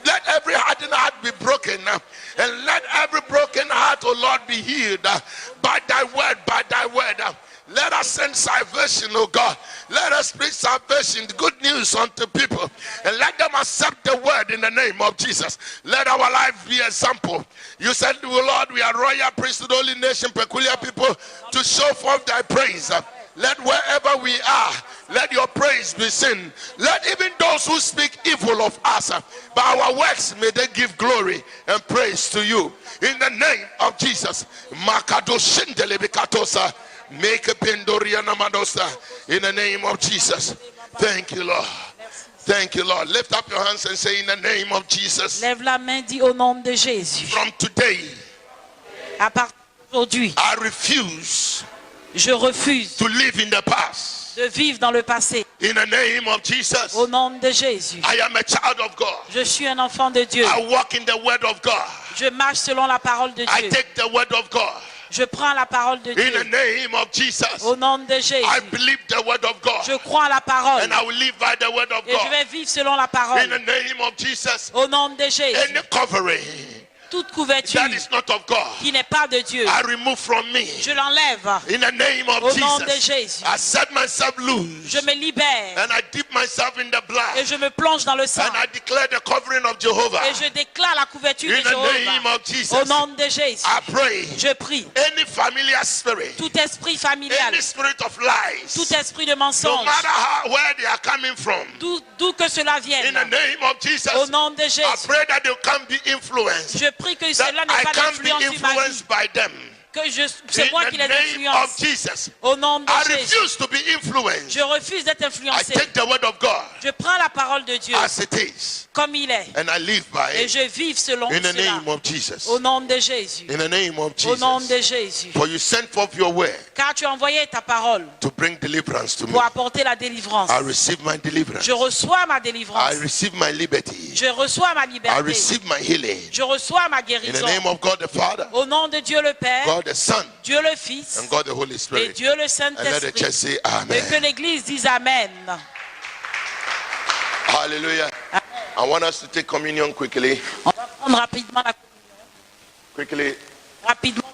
[SPEAKER 2] let every hardened heart be broken. And let every broken heart, oh Lord, be healed by thy word, by thy word. Let us send salvation, oh God. Let us preach salvation, good news unto people. And let them accept the word in the name of Jesus. Let our life be example. You said, oh Lord, we are royal priesthood, holy nation, peculiar people, to show forth thy praise. Let wherever we are, let your praise be seen. Let even those who speak evil of us, by our works, may they give glory and praise to you. In the name of Jesus. In the name of Jesus. Thank you, Lord. Thank you, Lord. Lift up your hands and say, in the name of Jesus.
[SPEAKER 3] Lève la main, dis au nom de Jésus.
[SPEAKER 2] From today,
[SPEAKER 3] à partir d'aujourd'hui,
[SPEAKER 2] I refuse
[SPEAKER 3] je refuse
[SPEAKER 2] to live in the past.
[SPEAKER 3] De vivre dans le passé.
[SPEAKER 2] In the name of Jesus.
[SPEAKER 3] Au nom de Jésus.
[SPEAKER 2] I am a child of God.
[SPEAKER 3] Je suis un enfant de Dieu.
[SPEAKER 2] I walk in the word of God.
[SPEAKER 3] Je marche selon la parole de Dieu.
[SPEAKER 2] I take the word of God.
[SPEAKER 3] Je prends la parole de Dieu.
[SPEAKER 2] In the name of Jesus.
[SPEAKER 3] Au nom de Jésus.
[SPEAKER 2] I believe the word of God.
[SPEAKER 3] Je crois à la parole.
[SPEAKER 2] And I will live by the word of God.
[SPEAKER 3] Et je vais vivre selon la parole.
[SPEAKER 2] In the name of Jesus.
[SPEAKER 3] Au nom de Jésus.
[SPEAKER 2] Any covering
[SPEAKER 3] toute couverture
[SPEAKER 2] that is not of God,
[SPEAKER 3] qui n'est pas de Dieu,
[SPEAKER 2] I remove from me.
[SPEAKER 3] je l'enlève
[SPEAKER 2] In the name of
[SPEAKER 3] au nom de
[SPEAKER 2] Jesus,
[SPEAKER 3] Jésus.
[SPEAKER 2] I set myself loose
[SPEAKER 3] Je me libère
[SPEAKER 2] and I dip myself in the
[SPEAKER 3] et
[SPEAKER 2] blood
[SPEAKER 3] je me plonge dans le sang
[SPEAKER 2] and I declare the covering of Jehovah.
[SPEAKER 3] et je déclare la couverture de
[SPEAKER 2] In the name
[SPEAKER 3] Jéhovah.
[SPEAKER 2] of Jesus,
[SPEAKER 3] Au nom de Jésus,
[SPEAKER 2] I pray.
[SPEAKER 3] je prie.
[SPEAKER 2] Any familiar spirit,
[SPEAKER 3] Tout esprit familial,
[SPEAKER 2] any spirit of lies,
[SPEAKER 3] tout esprit de
[SPEAKER 2] no
[SPEAKER 3] mensonge,
[SPEAKER 2] matter where they are coming from,
[SPEAKER 3] d'où que cela
[SPEAKER 2] in
[SPEAKER 3] vienne,
[SPEAKER 2] the name of Jesus,
[SPEAKER 3] au nom de
[SPEAKER 2] I
[SPEAKER 3] Jésus,
[SPEAKER 2] pray that they can't be influenced.
[SPEAKER 3] je prie que
[SPEAKER 2] That
[SPEAKER 3] cela
[SPEAKER 2] I
[SPEAKER 3] n'est pas
[SPEAKER 2] can't be
[SPEAKER 3] l'influence de ma vie,
[SPEAKER 2] influenced by them.
[SPEAKER 3] que c'est
[SPEAKER 2] In
[SPEAKER 3] moi qui
[SPEAKER 2] the
[SPEAKER 3] les
[SPEAKER 2] name
[SPEAKER 3] influence.
[SPEAKER 2] of Jesus,
[SPEAKER 3] Au nom de
[SPEAKER 2] I
[SPEAKER 3] Jésus,
[SPEAKER 2] refuse to be influenced.
[SPEAKER 3] je refuse d'être
[SPEAKER 2] I
[SPEAKER 3] influencé.
[SPEAKER 2] take the word of God
[SPEAKER 3] Je prends la parole de Dieu
[SPEAKER 2] as it is
[SPEAKER 3] comme il est
[SPEAKER 2] and I live by
[SPEAKER 3] et
[SPEAKER 2] it.
[SPEAKER 3] je vive selon
[SPEAKER 2] In the
[SPEAKER 3] cela.
[SPEAKER 2] name of Jesus.
[SPEAKER 3] Au nom de Jésus.
[SPEAKER 2] In the name of
[SPEAKER 3] Au nom de
[SPEAKER 2] Jesus.
[SPEAKER 3] Jésus.
[SPEAKER 2] For you sent forth your word
[SPEAKER 3] Car tu as envoyé ta parole
[SPEAKER 2] to bring deliverance to me.
[SPEAKER 3] pour apporter la délivrance.
[SPEAKER 2] I receive my deliverance.
[SPEAKER 3] Je reçois ma
[SPEAKER 2] I
[SPEAKER 3] délivrance.
[SPEAKER 2] receive my liberty.
[SPEAKER 3] Je reçois ma
[SPEAKER 2] I
[SPEAKER 3] liberté.
[SPEAKER 2] receive my healing.
[SPEAKER 3] Je reçois ma
[SPEAKER 2] In the
[SPEAKER 3] guérison.
[SPEAKER 2] name of God the Father,
[SPEAKER 3] Au nom de Dieu le Père,
[SPEAKER 2] God the Son,
[SPEAKER 3] Dieu le Fils
[SPEAKER 2] and God the Holy
[SPEAKER 3] et
[SPEAKER 2] Spirit.
[SPEAKER 3] Dieu le
[SPEAKER 2] And let the church
[SPEAKER 3] Saint-Esprit.
[SPEAKER 2] say
[SPEAKER 3] Et que
[SPEAKER 2] Amen.
[SPEAKER 3] l'Église dise Amen.
[SPEAKER 2] Hallelujah. I want us to take communion quickly.
[SPEAKER 3] On va prendre rapidement la communion.
[SPEAKER 2] Quickly.
[SPEAKER 3] Rapidement.